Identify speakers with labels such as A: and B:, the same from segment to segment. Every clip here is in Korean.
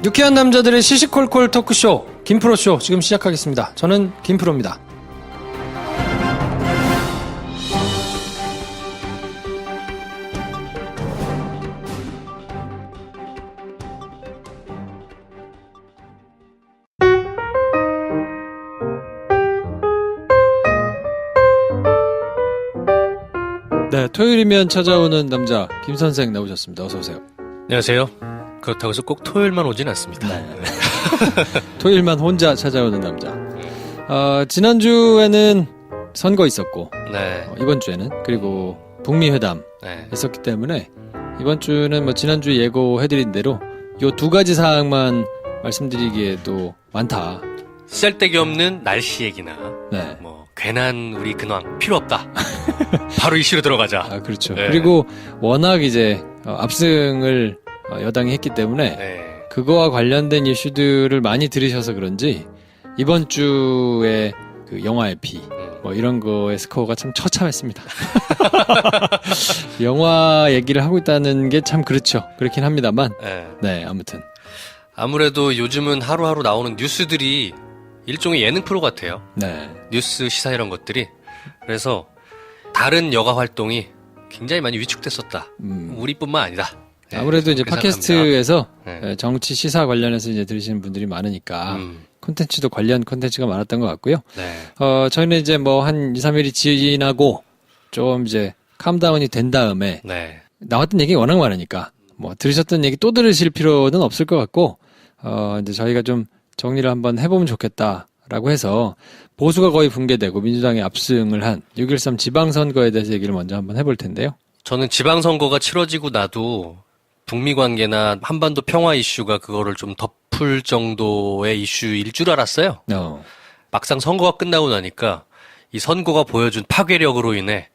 A: 유쾌한 남자들의 시시콜콜 토크쇼 김프로쇼 지금 시작하겠습니다. 저는 김프로입니다. 네, 토요일이면 찾아오는 남자 김선생 나오셨습니다. 어서 오세요.
B: 안녕하세요. 그렇다고 해서 꼭 토요일만 오진 않습니다.
A: 네. 토요일만 혼자 찾아오는 남자. 지난주에는 선거 있었고
B: 네.
A: 이번 주에는 그리고 북미 회담
B: 네.
A: 있었기 때문에 이번 주는 뭐 지난주 예고해드린 대로 요 두 가지 사항만 말씀드리기에도 많다.
B: 쓸데기 없는 날씨 얘기나
A: 네.
B: 뭐 괜한 우리 근황 필요 없다. 바로 이슈로 들어가자.
A: 그렇죠.
B: 네.
A: 그리고 워낙 이제 압승을 여당이 했기 때문에
B: 네.
A: 그거와 관련된 이슈들을 많이 들으셔서 그런지 이번 주에 그 영화 에피 뭐 이런 거의 스코어가 참 처참했습니다. 영화 얘기를 하고 있다는 게 참 그렇죠. 그렇긴 합니다만. 네, 아무튼.
B: 아무래도 요즘은 하루하루 나오는 뉴스들이 일종의 예능 프로 같아요.
A: 네.
B: 뉴스 시사 이런 것들이. 그래서 다른 여가 활동이 굉장히 많이 위축됐었다. 우리뿐만 아니다. 네,
A: 아무래도 이제 팟캐스트에서
B: 네.
A: 정치 시사 관련해서 이제 들으시는 분들이 많으니까 콘텐츠도 관련 콘텐츠가 많았던 것 같고요.
B: 네.
A: 저희는 이제 뭐 한 2, 3일이 지나고 좀 이제 캄다운이 된 다음에
B: 네.
A: 나왔던 얘기 워낙 많으니까 뭐 들으셨던 얘기 또 들으실 필요는 없을 것 같고 이제 저희가 좀 정리를 한번 해보면 좋겠다라고 해서 보수가 거의 붕괴되고 민주당이 압승을 한 6.13 지방선거에 대해서 얘기를 먼저 한번 해볼 텐데요.
B: 저는 지방선거가 치러지고 나도 북미 관계나 한반도 평화 이슈가 그거를 좀 덮을 정도의 이슈일 줄 알았어요. 막상 선거가 끝나고 나니까 이 선거가 보여준 파괴력으로 인해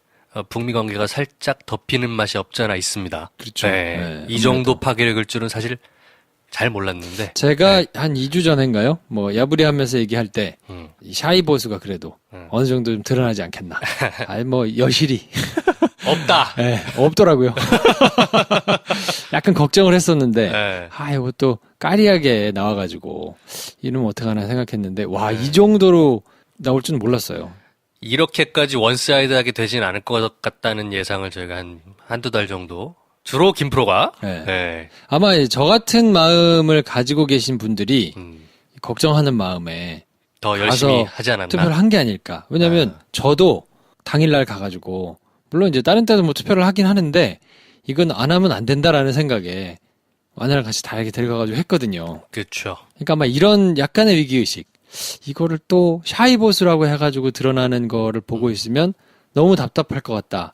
B: 북미 관계가 살짝 덮이는 맛이 없잖아 있습니다.
A: 그렇죠.
B: 네.
A: 네,
B: 이 정도 파괴력일 줄은 사실 잘 몰랐는데.
A: 제가
B: 네.
A: 한 2주 전인가요? 뭐 야부리하면서 얘기할 때 이 샤이 보수가 그래도 어느 정도 좀 드러나지 않겠나. 아니 뭐 여실히
B: 없다.
A: 네, 없더라고요. 약간 걱정을 했었는데
B: 네.
A: 이거 또 까리하게 나와가지고 이러면 어떡하나 생각했는데 와, 이 정도로 나올 줄은 몰랐어요.
B: 이렇게까지 원사이드하게 되진 않을 것 같다는 예상을 저희가 한두 달 정도 주로 김프로가
A: 네.
B: 네.
A: 아마 저 같은 마음을 가지고 계신 분들이 걱정하는 마음에
B: 더 열심히 하지 않았나.
A: 투표를 한 게 아닐까. 왜냐면 저도 당일날 가가지고 물론 이제 다른 때도 뭐 투표를 하긴 하는데 이건 안 하면 안 된다라는 생각에 아내랑 같이 다 이렇게 데려가가지고 했거든요.
B: 그렇죠.
A: 그러니까 아마 이런 약간의 위기의식 이거를 또 샤이보스라고 해가지고 드러나는 거를 보고 있으면 너무 답답할 것 같다.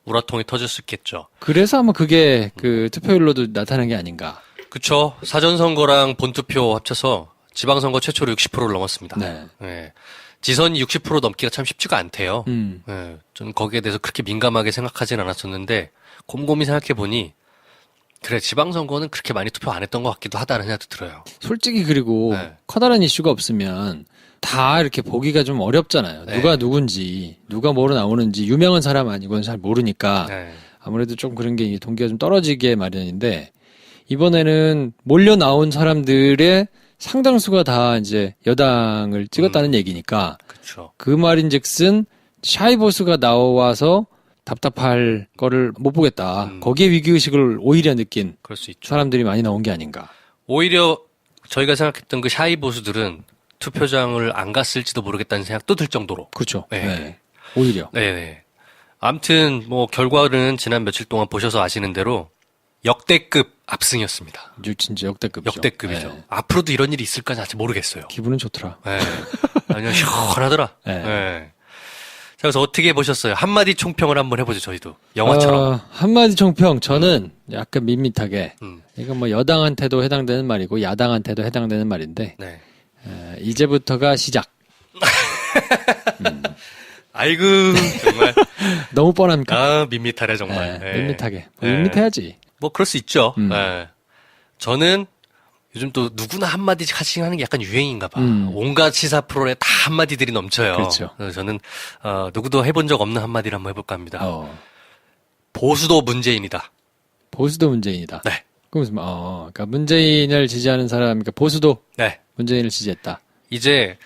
B: 우라통이 터질 수 있겠죠.
A: 그래서 아마 그게 그 투표율로도 나타난 게 아닌가.
B: 그쵸. 사전선거랑 본투표 합쳐서 지방선거 최초로 60%를 넘었습니다.
A: 네.
B: 네. 지선이 60% 넘기가 참 쉽지가 않대요. 네. 저는 거기에 대해서 그렇게 민감하게 생각하진 않았었는데 곰곰이 생각해보니 그래 지방선거는 그렇게 많이 투표 안 했던 것 같기도 하다는 생각도 들어요.
A: 솔직히 그리고
B: 네.
A: 커다란 이슈가 없으면 다 이렇게 보기가 좀 어렵잖아요.
B: 네.
A: 누가 누군지, 누가 뭐로 나오는지 유명한 사람 아니고는 잘 모르니까
B: 네.
A: 아무래도 좀 그런 게 동기가 좀 떨어지게 마련인데 이번에는 몰려 나온 사람들의 상당수가 다 이제 여당을 찍었다는 얘기니까
B: 그쵸.
A: 그 말인즉슨 샤이보스가 나와서 답답할 거를 못 보겠다. 거기에 위기의식을 오히려 느낀
B: 그럴 수 있죠.
A: 사람들이 많이 나온 게 아닌가.
B: 오히려 저희가 생각했던 그 샤이 보수들은 투표장을 안 갔을지도 모르겠다는 생각도 들 정도로.
A: 그렇죠.
B: 네.
A: 네. 오히려.
B: 네네. 아무튼 뭐 결과는 지난 며칠 동안 보셔서 아시는 대로 역대급 압승이었습니다.
A: 진짜 역대급이죠.
B: 역대급이죠.
A: 네.
B: 앞으로도 이런 일이 있을까는 아직 모르겠어요.
A: 기분은 좋더라.
B: 네. 그냥 시원하더라.
A: 네.
B: 네. 자, 그래서 어떻게 보셨어요? 한마디 총평을 한번 해보죠, 저희도. 영화처럼.
A: 한마디 총평. 저는 약간 밋밋하게.
B: 음.
A: 이건 뭐 여당한테도 해당되는 말이고 야당한테도 해당되는 말인데
B: 네.
A: 이제부터가 시작.
B: 아이고, 정말.
A: 너무 뻔합니까?
B: 아, 밋밋하네, 정말.
A: 네,
B: 네.
A: 밋밋하게.
B: 네.
A: 밋밋해야지.
B: 뭐, 그럴 수 있죠. 네. 저는 요즘 또 누구나 한마디씩 하는 게 약간 유행인가 봐. 온갖 시사 프로에 다 한마디들이 넘쳐요.
A: 그렇죠.
B: 그래서 저는, 누구도 해본 적 없는 한마디를 한번 해볼까 합니다.
A: 어.
B: 보수도 문재인이다.
A: 보수도 문재인이다.
B: 네.
A: 그러니까 문재인을 지지하는 사람, 그러니까 보수도
B: 네.
A: 문재인을 지지했다.
B: 이제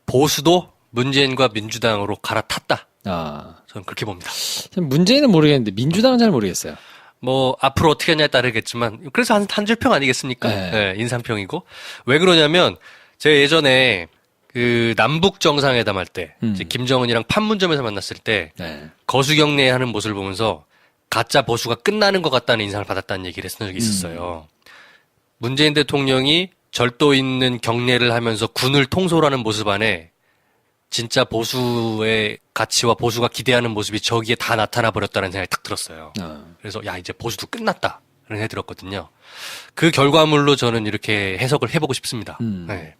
B: 보수도 문재인과 민주당으로 갈아탔다. 저는 그렇게 봅니다.
A: 문재인은 모르겠는데 민주당은 잘 모르겠어요.
B: 뭐 앞으로 어떻게 하냐에 따르겠지만 그래서 한 줄평 아니겠습니까? 네, 인상평이고. 왜 그러냐면 제가 예전에 그 남북 정상회담 할 때 이제 김정은이랑 판문점에서 만났을 때 거수경례하는 모습을 보면서 가짜 보수가 끝나는 것 같다는 인상을 받았다는 얘기를 했던 적이 있었어요. 문재인 대통령이 절도 있는 경례를 하면서 군을 통솔하는 모습 안에 진짜 보수의 가치와 보수가 기대하는 모습이 저기에 다 나타나 버렸다는 생각이 딱 들었어요. 그래서 야 이제 보수도 끝났다 그런 생각이 들었거든요. 그 결과물로 저는 이렇게 해석을 해보고 싶습니다. 네.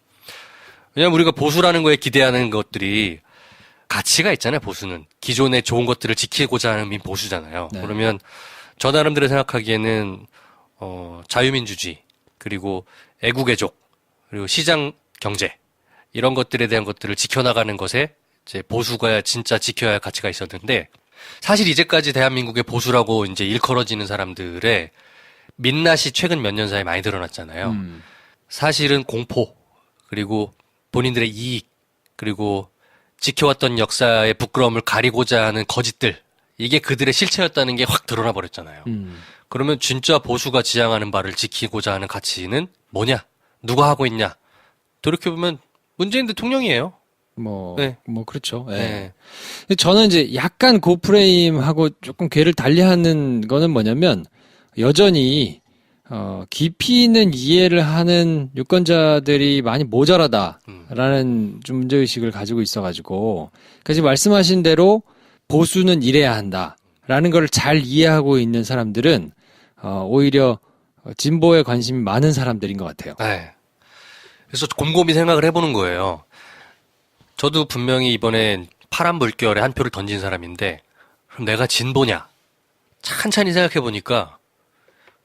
B: 왜냐하면 우리가 보수라는 거에 기대하는 것들이 가치가 있잖아요. 보수는 기존의 좋은 것들을 지키고자 하는 민 보수잖아요.
A: 네.
B: 그러면 저 나름대로 생각하기에는 자유민주주의 그리고 애국애족 그리고 시장 경제 이런 것들에 대한 것들을 지켜나가는 것에 이제 보수가 진짜 지켜야 할 가치가 있었는데 사실 이제까지 대한민국의 보수라고 이제 일컬어지는 사람들의 민낯이 최근 몇 년 사이에 많이 드러났잖아요. 사실은 공포 그리고 본인들의 이익 그리고 지켜왔던 역사의 부끄러움을 가리고자 하는 거짓들 이게 그들의 실체였다는 게 확 드러나 버렸잖아요. 그러면 진짜 보수가 지향하는 바를 지키고자 하는 가치는 뭐냐? 누가 하고 있냐? 돌이켜보면 문재인 대통령이에요.
A: 그렇죠.
B: 네.
A: 근데 저는 이제 약간 고프레임하고 조금 궤를 달리하는 거는 뭐냐면 여전히 깊이 있는 이해를 하는 유권자들이 많이 모자라다라는 좀 문제의식을 가지고 있어가지고 그러니까 지금 말씀하신 대로 보수는 이래야 한다라는 걸 잘 이해하고 있는 사람들은 오히려 진보에 관심이 많은 사람들인 것 같아요.
B: 네. 그래서 곰곰이 생각을 해보는 거예요. 저도 분명히 이번엔 파란 물결에 한 표를 던진 사람인데 그럼 내가 진보냐? 찬찬히 생각해보니까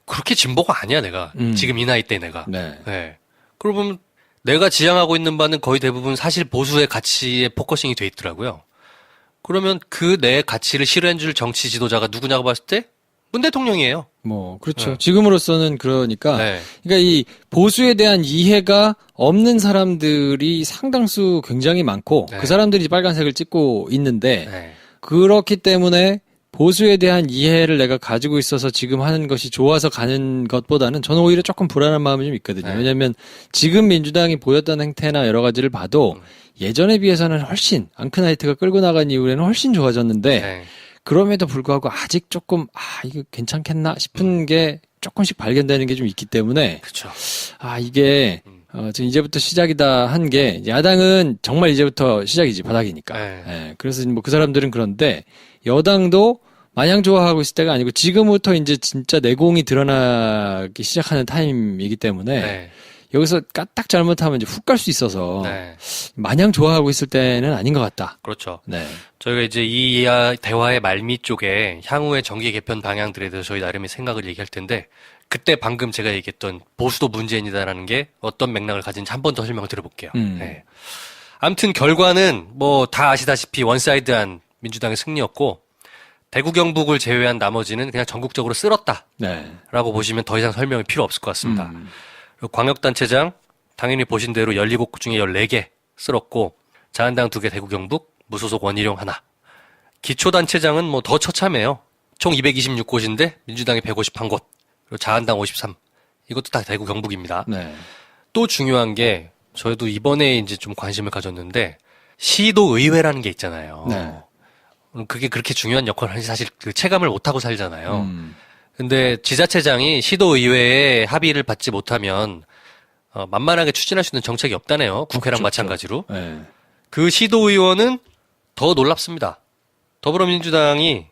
B: 그렇게 진보가 아니야 내가. 지금 이 나이 때 내가. 네. 그러고 보면 내가 지향하고 있는 바는 거의 대부분 사실 보수의 가치에 포커싱이 돼 있더라고요. 그러면 그 내 가치를 실현해줄 정치 지도자가 누구냐고 봤을 때 문 대통령이에요.
A: 그렇죠. 지금으로서는 그러니까 이 보수에 대한 이해가 없는 사람들이 상당수 굉장히 많고 그 사람들이 빨간색을 찍고 있는데 그렇기 때문에 보수에 대한 이해를 내가 가지고 있어서 지금 하는 것이 좋아서 가는 것보다는 저는 오히려 조금 불안한 마음이 좀 있거든요. 왜냐하면 지금 민주당이 보였던 행태나 여러 가지를 봐도 예전에 비해서는 훨씬 앙크나이트가 끌고 나간 이후에는 훨씬 좋아졌는데 그럼에도 불구하고 아직 조금 이거 괜찮겠나 싶은 게 조금씩 발견되는 게 좀 있기 때문에
B: 그쵸.
A: 이게 지금 이제부터 시작이다 한 게 야당은 정말 이제부터 시작이지 바닥이니까. 그래서 뭐 그 사람들은 그런데 여당도 마냥 좋아하고 있을 때가 아니고 지금부터 이제 진짜 내공이 드러나기 시작하는 타임이기 때문에 여기서 까딱 잘못하면 이제 훅 갈 수 있어서 마냥 좋아하고 있을 때는 아닌 것 같다.
B: 그렇죠. 저희가 이제 이 대화의 말미 쪽에 향후의 정계 개편 방향들에 대해서 저희 나름의 생각을 얘기할 텐데 그때 방금 제가 얘기했던 보수도 문재인이다라는 게 어떤 맥락을 가진지 한 번 더 설명을 드려볼게요. 아무튼 결과는 뭐 다 아시다시피 원사이드한 민주당의 승리였고 대구 경북을 제외한 나머지는 그냥 전국적으로 쓸었다라고 보시면 더 이상 설명이 필요 없을 것 같습니다. 그리고 광역단체장 당연히 보신 대로 17곳 중에 14개 쓸었고 자한당 2개 대구 경북 무소속 원희룡 하나. 기초단체장은 뭐 더 처참해요. 총 226곳인데 민주당이 151곳 그리고 자한당 53. 이것도 다 대구 경북입니다. 또 중요한 게 저희도 이번에 이제 좀 관심을 가졌는데 시도의회라는 게 있잖아요. 그게 그렇게 중요한 역할을 하는지 사실 그 체감을 못하고 살잖아요. 근데 지자체장이 시도의회에 합의를 받지 못하면 만만하게 추진할 수 있는 정책이 없다네요. 국회랑 마찬가지로. 그 시도의원은 더 놀랍습니다. 더불어민주당이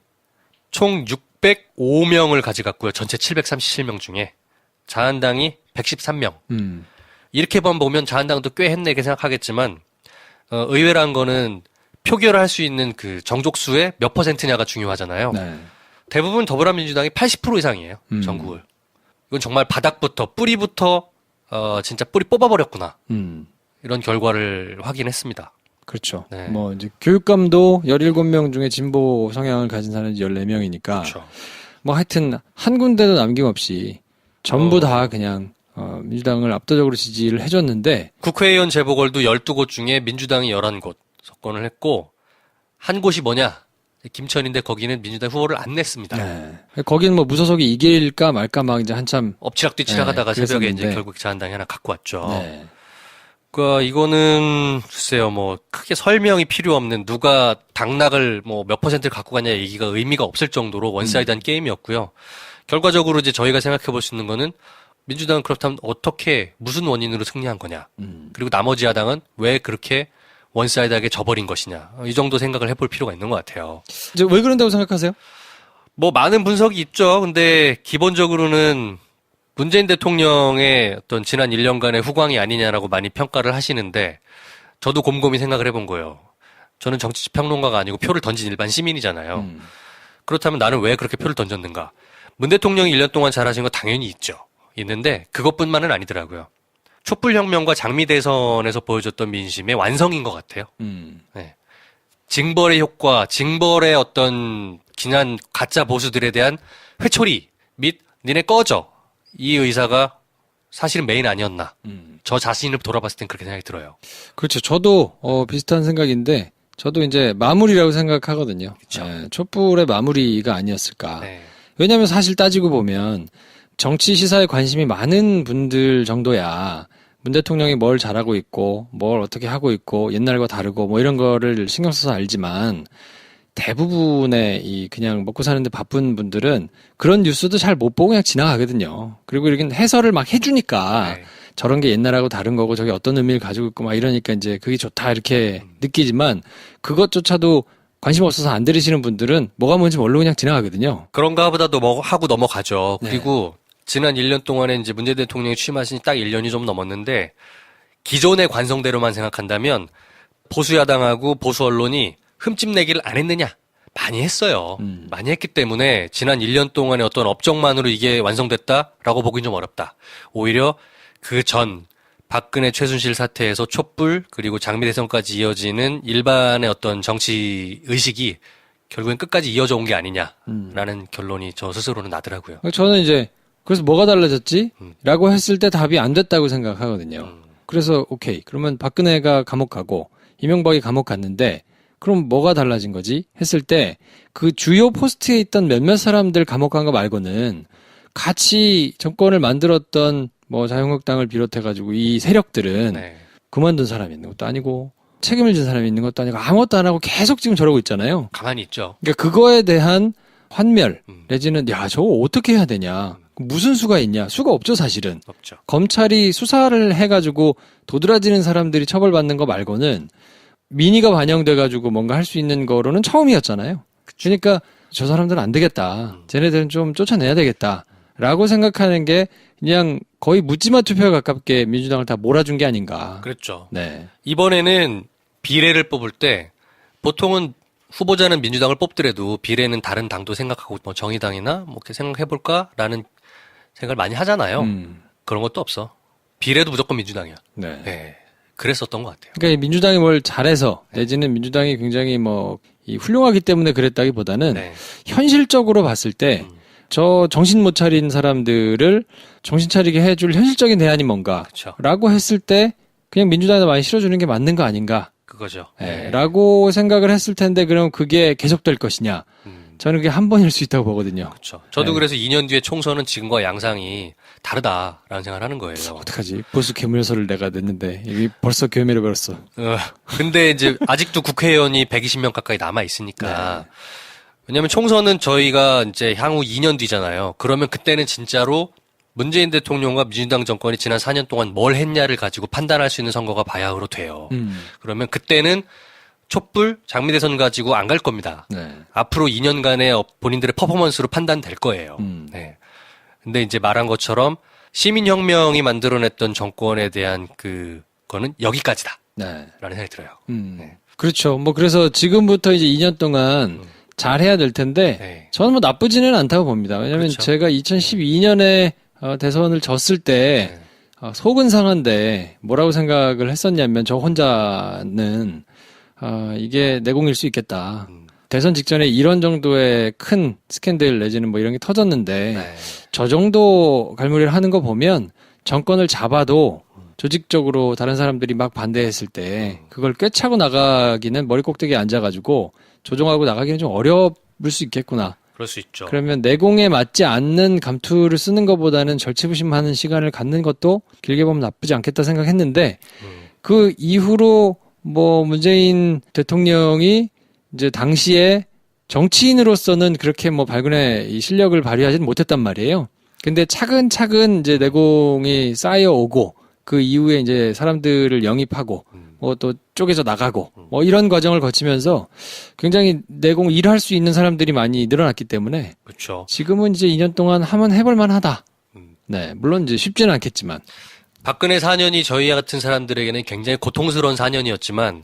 B: 총 605명을 가져갔고요. 전체 737명 중에 자한당이 113명. 이렇게 보면 자한당도 꽤 했네 이렇게 생각하겠지만 의회라는 거는 표결할 수 있는 그 정족수의 몇 %냐가 중요하잖아요. 대부분 더불어민주당이 80% 이상이에요. 전국을. 이건 정말 바닥부터 뿌리부터 진짜 뿌리 뽑아버렸구나. 이런 결과를 확인했습니다.
A: 그렇죠. 뭐 이제 교육감도 17명 중에 진보 성향을 가진 사람이 14명이니까
B: 그렇죠.
A: 뭐 하여튼 한 군데도 남김없이 전부 다 그냥 민주당을 압도적으로 지지를 해줬는데
B: 국회의원 재보궐도 12곳 중에 민주당이 11곳 석권을 했고 한 곳이 뭐냐? 김천인데 거기는 민주당 후보를 안 냈습니다.
A: 네. 거기는 뭐 무소속이 이길까 말까 막 이제 한참
B: 엎치락뒤치락 하다가
A: 네,
B: 새벽에
A: 그랬었는데.
B: 이제 결국 자한당이 하나 갖고 왔죠.
A: 네.
B: 그러니까 이거는 글쎄요, 뭐 크게 설명이 필요 없는 누가 당락을 뭐 몇 퍼센트를 갖고 가냐 얘기가 의미가 없을 정도로 원사이드한 게임이었고요. 결과적으로 이제 저희가 생각해 볼 수 있는 거는 민주당은 그렇다면 어떻게 무슨 원인으로 승리한 거냐. 그리고 나머지 야당은 왜 그렇게 원사이드하게 져버린 것이냐. 이 정도 생각을 해볼 필요가 있는 것 같아요.
A: 이제 왜 그런다고 생각하세요?
B: 뭐 많은 분석이 있죠. 근데 기본적으로는 문재인 대통령의 어떤 지난 1년간의 후광이 아니냐라고 많이 평가를 하시는데 저도 곰곰이 생각을 해본 거예요. 저는 정치 평론가가 아니고 표를 던진 일반 시민이잖아요. 그렇다면 나는 왜 그렇게 표를 던졌는가? 문 대통령이 1년 동안 잘하신 거 당연히 있죠. 있는데 그것뿐만은 아니더라고요. 촛불혁명과 장미대선에서 보여줬던 민심의 완성인 것 같아요. 네. 징벌의 효과, 징벌의 어떤 기난 가짜 보수들에 대한 회초리 및 니네 꺼져. 이 의사가 사실은 메인 아니었나. 저 자신을 돌아봤을 땐 그렇게 생각이 들어요.
A: 그렇죠. 저도 비슷한 생각인데 저도 이제 마무리라고 생각하거든요.
B: 그쵸.
A: 예, 촛불의 마무리가 아니었을까.
B: 네.
A: 왜냐하면 사실 따지고 보면 정치 시사에 관심이 많은 분들 정도야 문 대통령이 뭘 잘하고 있고 뭘 어떻게 하고 있고 옛날과 다르고 뭐 이런 거를 신경 써서 알지만 대부분의 이 그냥 먹고 사는데 바쁜 분들은 그런 뉴스도 잘 못 보고 그냥 지나가거든요. 그리고 이렇게 해설을 막 해주니까
B: 네.
A: 저런 게 옛날하고 다른 거고 저게 어떤 의미를 가지고 있고 막 이러니까 이제 그게 좋다 이렇게 느끼지만 그것조차도 관심 없어서 안 들으시는 분들은 뭐가 뭔지 모르고 그냥 지나가거든요.
B: 그런가 보다도 뭐 하고 넘어가죠.
A: 네.
B: 그리고 지난 1년 동안에 이제 문재인 대통령이 취임하신 지 딱 1년이 좀 넘었는데 기존의 관성대로만 생각한다면 보수 야당하고 보수 언론이 흠집내기를 안 했느냐? 많이 했어요. 많이 했기 때문에 지난 1년 동안의 어떤 업적만으로 이게 완성됐다라고 보기는 좀 어렵다. 오히려 그 전 박근혜 최순실 사태에서 촛불 그리고 장미대선까지 이어지는 일반의 어떤 정치 의식이 결국엔 끝까지 이어져 온 게 아니냐라는 결론이 저 스스로는 나더라고요.
A: 저는 이제 그래서 뭐가 달라졌지? 라고 했을 때 답이 안 됐다고 생각하거든요. 그래서 오케이. 그러면 박근혜가 감옥 가고 이명박이 감옥 갔는데 그럼 뭐가 달라진 거지? 했을 때 그 주요 포스트에 있던 몇몇 사람들 감옥 간 거 말고는 같이 정권을 만들었던 뭐 자유한국당을 비롯해가지고 이 세력들은
B: 네.
A: 그만둔 사람이 있는 것도 아니고 책임을 진 사람이 있는 것도 아니고 아무것도 안 하고 계속 지금 저러고 있잖아요.
B: 가만히 있죠.
A: 그러니까 그거에 대한 환멸 내지는 야 저거 어떻게 해야 되냐 무슨 수가 있냐 수가 없죠 사실은.
B: 없죠.
A: 검찰이 수사를 해가지고 도드라지는 사람들이 처벌받는 거 말고는 민의가 반영돼가지고 뭔가 할 수 있는 거로는 처음이었잖아요. 그러니까 저 사람들은 안 되겠다. 쟤네들은 좀 쫓아내야 되겠다. 라고 생각하는 게 그냥 거의 묻지마 투표에 가깝게 민주당을 다 몰아준 게 아닌가.
B: 그랬죠.
A: 네.
B: 이번에는 비례를 뽑을 때 보통은 후보자는 민주당을 뽑더라도 비례는 다른 당도 생각하고 뭐 정의당이나 뭐 이렇게 생각해볼까라는 생각을 많이 하잖아요. 그런 것도 없어. 비례도 무조건 민주당이야.
A: 네.
B: 네. 그랬었던 것 같아요.
A: 그러니까 민주당이 뭘 잘해서 내지는 민주당이 굉장히 뭐 이 훌륭하기 때문에 그랬다기보다는
B: 네.
A: 현실적으로 봤을 때 저 정신 못 차린 사람들을 정신 차리게 해줄 현실적인 대안이 뭔가
B: 그쵸.
A: 라고 했을 때 그냥 민주당에다 많이 실어주는 게 맞는 거 아닌가
B: 그거죠.
A: 네. 라고 생각을 했을 텐데 그럼 그게 계속될 것이냐 저는 그게 한 번일 수 있다고 보거든요.
B: 그렇죠. 저도
A: 네.
B: 그래서 2년 뒤에 총선은 지금과 양상이 다르다라는 생각을 하는 거예요.
A: 어떡하지? 보수 괴물요소를 내가 냈는데 이게 벌써 괴멸해 버렸어.
B: 근데 이제 아직도 국회의원이 120명 가까이 남아 있으니까.
A: 네.
B: 왜냐면 총선은 저희가 이제 향후 2년 뒤잖아요. 그러면 그때는 진짜로 문재인 대통령과 민주당 정권이 지난 4년 동안 뭘 했냐를 가지고 판단할 수 있는 선거가 바야흐로 돼요. 그러면 그때는 촛불, 장미대선 가지고 안 갈 겁니다.
A: 네.
B: 앞으로 2년간의 본인들의 퍼포먼스로 판단될 거예요. 네. 근데 이제 말한 것처럼 시민혁명이 만들어냈던 정권에 대한 그거는 여기까지다.
A: 네.
B: 라는 생각이 들어요. 네.
A: 그렇죠. 뭐 그래서 지금부터 이제 2년 동안 잘 해야 될 텐데
B: 네.
A: 저는 뭐 나쁘지는 않다고 봅니다. 왜냐하면
B: 그렇죠.
A: 제가 2012년에 대선을 졌을 때 속은 상한데 뭐라고 생각을 했었냐면 저 혼자는 이게 내공일 수 있겠다. 대선 직전에 이런 정도의 큰 스캔들 내지는 뭐 이런 게 터졌는데
B: 네.
A: 저 정도 갈무리를 하는 거 보면 정권을 잡아도 조직적으로 다른 사람들이 막 반대했을 때 그걸 꿰차고 나가기는 머리 꼭대기에 앉아가지고 조정하고 나가기는 좀 어려울 수 있겠구나.
B: 그럴 수 있죠.
A: 그러면 내공에 맞지 않는 감투를 쓰는 것보다는 절치부심하는 시간을 갖는 것도 길게 보면 나쁘지 않겠다 생각했는데 그 이후로 뭐 문재인 대통령이 이제 당시에 정치인으로서는 그렇게 뭐 발군의 이 실력을 발휘하지는 못했단 말이에요. 근데 차근차근 이제 내공이 쌓여오고 그 이후에 이제 사람들을 영입하고 뭐 또 쪼개져 나가고 뭐 이런 과정을 거치면서 굉장히 내공 일할 수 있는 사람들이 많이 늘어났기 때문에
B: 그렇죠.
A: 지금은 이제 2년 동안 하면 해볼 만하다. 네, 물론 이제 쉽지는 않겠지만
B: 박근혜 4년이 저희 같은 사람들에게는 굉장히 고통스러운 4년이었지만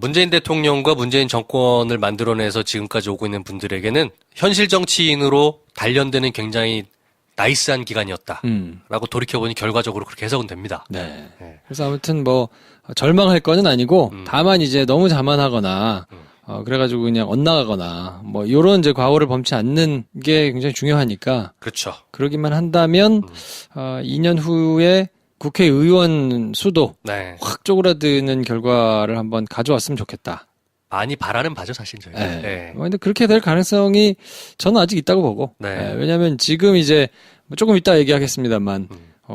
B: 문재인 대통령과 문재인 정권을 만들어내서 지금까지 오고 있는 분들에게는 현실 정치인으로 단련되는 굉장히 나이스한 기간이었다라고 돌이켜보니 결과적으로 그렇게 해석은 됩니다.
A: 네. 그래서 아무튼 뭐 절망할 거는 아니고 다만 이제 너무 자만하거나 그래가지고 그냥 엇나가거나 뭐 요런 이제 과오를 범치 않는 게 굉장히 중요하니까
B: 그렇죠.
A: 그러기만 한다면 2년 후에 국회의원 수도
B: 네.
A: 확 쪼그라드는 결과를 한번 가져왔으면 좋겠다.
B: 많이 바라는 바죠, 사실 저희가.
A: 네.
B: 네.
A: 근데 그렇게 될 가능성이 저는 아직 있다고 보고.
B: 네.
A: 네, 왜냐하면 지금 이제 뭐 조금 이따 얘기하겠습니다만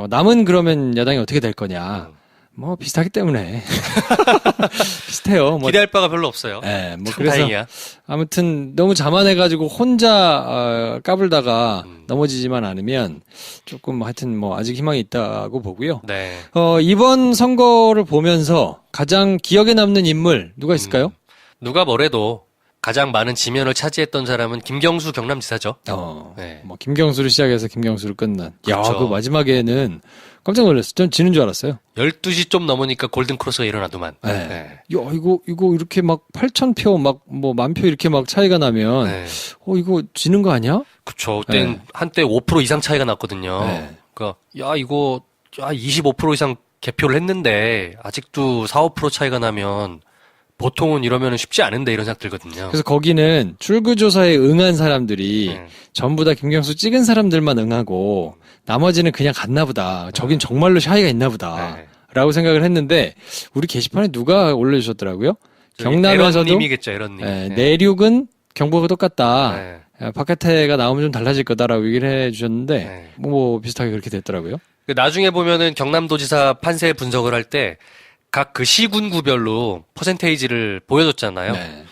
A: 남은 그러면 야당이 어떻게 될 거냐. 뭐 비슷하기 때문에 비슷해요. 뭐
B: 기대할 바가 별로 없어요.
A: 네, 뭐
B: 참
A: 그래서
B: 다행이야.
A: 아무튼 너무 자만해가지고 혼자 까불다가 넘어지지만 않으면 조금 하여튼 뭐 아직 희망이 있다고 보고요.
B: 네.
A: 이번 선거를 보면서 가장 기억에 남는 인물 누가 있을까요?
B: 누가 뭐래도 가장 많은 지면을 차지했던 사람은 김경수 경남지사죠. 네.
A: 뭐 김경수를 시작해서 김경수를 끝난.
B: 그렇죠.
A: 야, 그 마지막에는 깜짝 놀랐어요. 전 지는 줄 알았어요.
B: 12시 좀 넘으니까 골든크로스가 일어나더만.
A: 네.
B: 네.
A: 야, 이거 이렇게 막 8,000표 막 뭐 10,000표 이렇게 막 차이가 나면
B: 네.
A: 이거 지는 거 아니야?
B: 그쵸. 그땐
A: 네.
B: 한때 5% 이상 차이가 났거든요.
A: 네.
B: 그러니까 이거 25% 이상 개표를 했는데 아직도 4, 5% 차이가 나면 보통은 이러면 쉽지 않은데 이런 생각 들거든요.
A: 그래서 거기는 출구조사에 응한 사람들이 전부 다 김경수 찍은 사람들만 응하고 나머지는 그냥 갔나 보다. 저긴 정말로 샤이가 있나 보다.
B: 네.
A: 라고 생각을 했는데 우리 게시판에 누가 올려주셨더라고요. 경남에서도
B: 에런님이겠죠, 에런님.
A: 네, 내륙은 경보가 똑같다.
B: 네.
A: 바깥에가 나오면 좀 달라질 거다라고 얘기를 해주셨는데
B: 네.
A: 뭐 비슷하게 그렇게 됐더라고요.
B: 나중에 보면은 경남도지사 판세 분석을 할 때 각 그 시군구별로 퍼센테이지를 보여줬잖아요.
A: 네.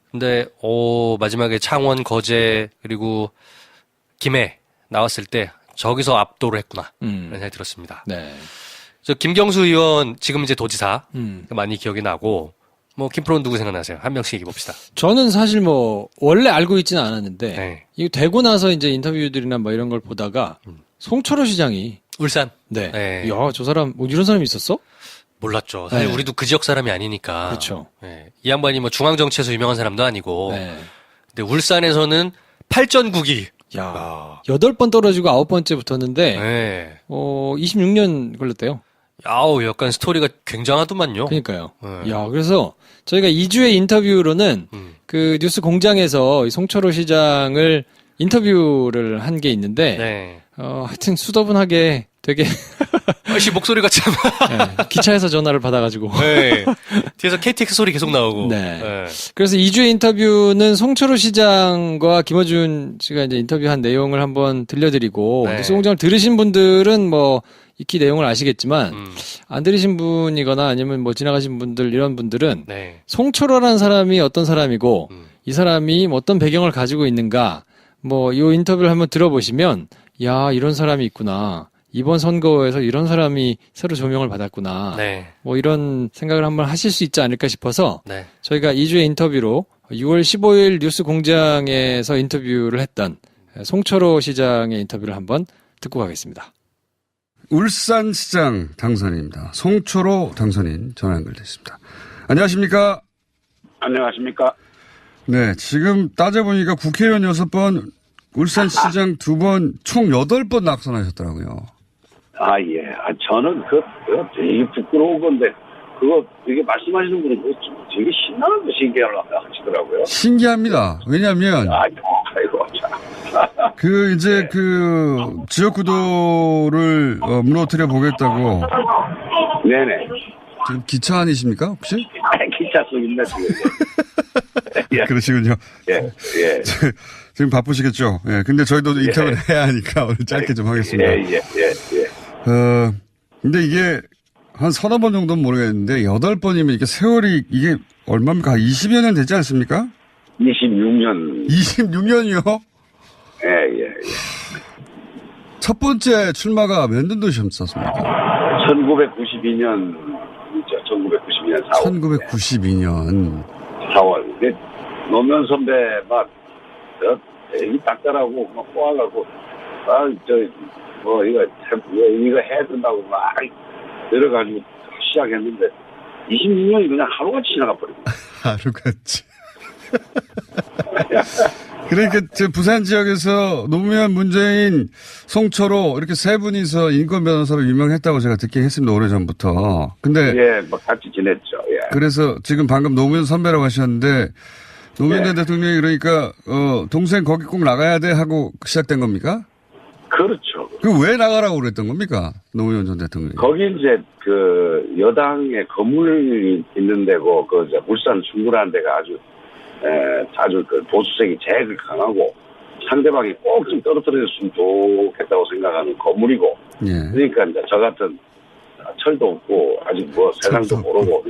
B: 근데 마지막에 창원, 거제 그리고 김해 나왔을 때 저기서 압도를 했구나 이런 생각이 들었습니다.
A: 네.
B: 저 김경수 의원 지금 이제 도지사 많이 기억이 나고 뭐 김프로는 누구 생각나세요? 한 명씩 얘기해봅시다.
A: 저는 사실 뭐 원래 알고 있지는 않았는데
B: 네.
A: 이거 되고 나서 이제 인터뷰들이나 뭐 이런 걸 보다가 송철호 시장이
B: 울산.
A: 네.
B: 네.
A: 야, 저 사람 뭐 이런 사람이 있었어?
B: 몰랐죠. 사실
A: 네.
B: 우리도 그 지역 사람이 아니니까.
A: 그렇죠.
B: 네. 이 양반이 뭐 중앙정치에서 유명한 사람도 아니고.
A: 네.
B: 근데 울산에서는 8전국이.
A: 야, 8번 떨어지고 9번째 붙었는데
B: 네.
A: 26년 걸렸대요.
B: 야우, 약간 스토리가 굉장하더만요.
A: 그러니까요.
B: 네.
A: 야, 그래서 저희가 2주의 인터뷰로는 그 뉴스 공장에서 이 송철호 시장을 인터뷰를 한 게 있는데
B: 네.
A: 하여튼 수더분하게 되게
B: 아씨 목소리가 참.
A: 네, 기차에서 전화를 받아가지고
B: 네. 뒤에서 KTX 소리 계속 나오고.
A: 네. 그래서 2주의 인터뷰는 송철호 시장과 김어준 씨가 이제 인터뷰한 내용을 한번 들려드리고
B: 네.
A: 뉴스 공장을 들으신 분들은 뭐 익히 내용을 아시겠지만 안 들으신 분이거나 아니면 뭐 지나가신 분들 이런 분들은
B: 네.
A: 송철호라는 사람이 어떤 사람이고 이 사람이 뭐 어떤 배경을 가지고 있는가 뭐 이 인터뷰를 한번 들어보시면 야 이런 사람이 있구나 이번 선거에서 이런 사람이 새로 조명을 받았구나
B: 네.
A: 뭐 이런 생각을 한번 하실 수 있지 않을까 싶어서
B: 네.
A: 저희가 2주의 인터뷰로 6월 15일 뉴스 공장에서 인터뷰를 했던 송철호 시장의 인터뷰를 한번 듣고 가겠습니다.
C: 울산시장 당선인입니다. 송철호 당선인 전화 연결됐습니다. 안녕하십니까?
D: 안녕하십니까?
C: 네, 지금 따져보니까 국회의원 6번, 울산시장 2번, 총 8번 낙선하셨더라고요.
D: 아, 예. 저는 되게 부끄러운 건데, 이게 말씀하시는 분은 되게 신나는 거 신기하려고. 하시더라고요.
C: 신기합니다. 왜냐하면
D: 아이고, 참.
C: 이제 지역구도를 무너뜨려 보겠다고.
D: 네네.
C: 지금 기차 안이십니까 혹시?
D: 기차 속입니다 지금. 예.
C: 그러시군요.
D: 예.
C: 지금 바쁘시겠죠. 예. 근데 저희도 인터뷰를 해야 하니까 오늘 짧게 좀 하겠습니다.
D: 예.
C: 근데 이게 한 서너 번 정도는 모르겠는데 8번이면 이게 세월이 이게 얼마입니까? 20여 년 되지 않습니까?
D: 26년.
C: 26년이요?
D: 예.
C: 첫 번째 출마가 몇 년도셨습니까?
D: 1992년 4월.
C: 1992년.
D: 4월. 노무현 선배 이 닦더라고 막 꼬아가고 이거 해야 된다고 막 내려가지고 시작했는데 26년이 그냥 하루같이 지나가 버리고.
C: 하루같이. 그러니까 저 부산 지역에서 노무현, 문재인, 송철호 이렇게 세 분이서 인권 변호사로 유명했다고 제가 듣긴 했습니다. 오래전부터. 근데
D: 예, 뭐 같이 지냈죠. 예.
C: 그래서 지금 방금 노무현 선배라고 하셨는데 노무현 전 대통령이 그러니까 동생 거기 꼭 나가야 돼 하고 시작된 겁니까?
D: 그렇죠.
C: 왜 나가라고 그랬던 겁니까? 노무현 전 대통령이.
D: 거기 이제 여당의 건물이 있는 데고 울산 중구라는 데가 아주 보수색이 제일 강하고 상대방이 꼭 좀 떨어뜨렸으면 좋겠다고 생각하는 건물이고.
C: 예.
D: 그러니까 이제 저 같은 철도 없고 아직 세상도 모르고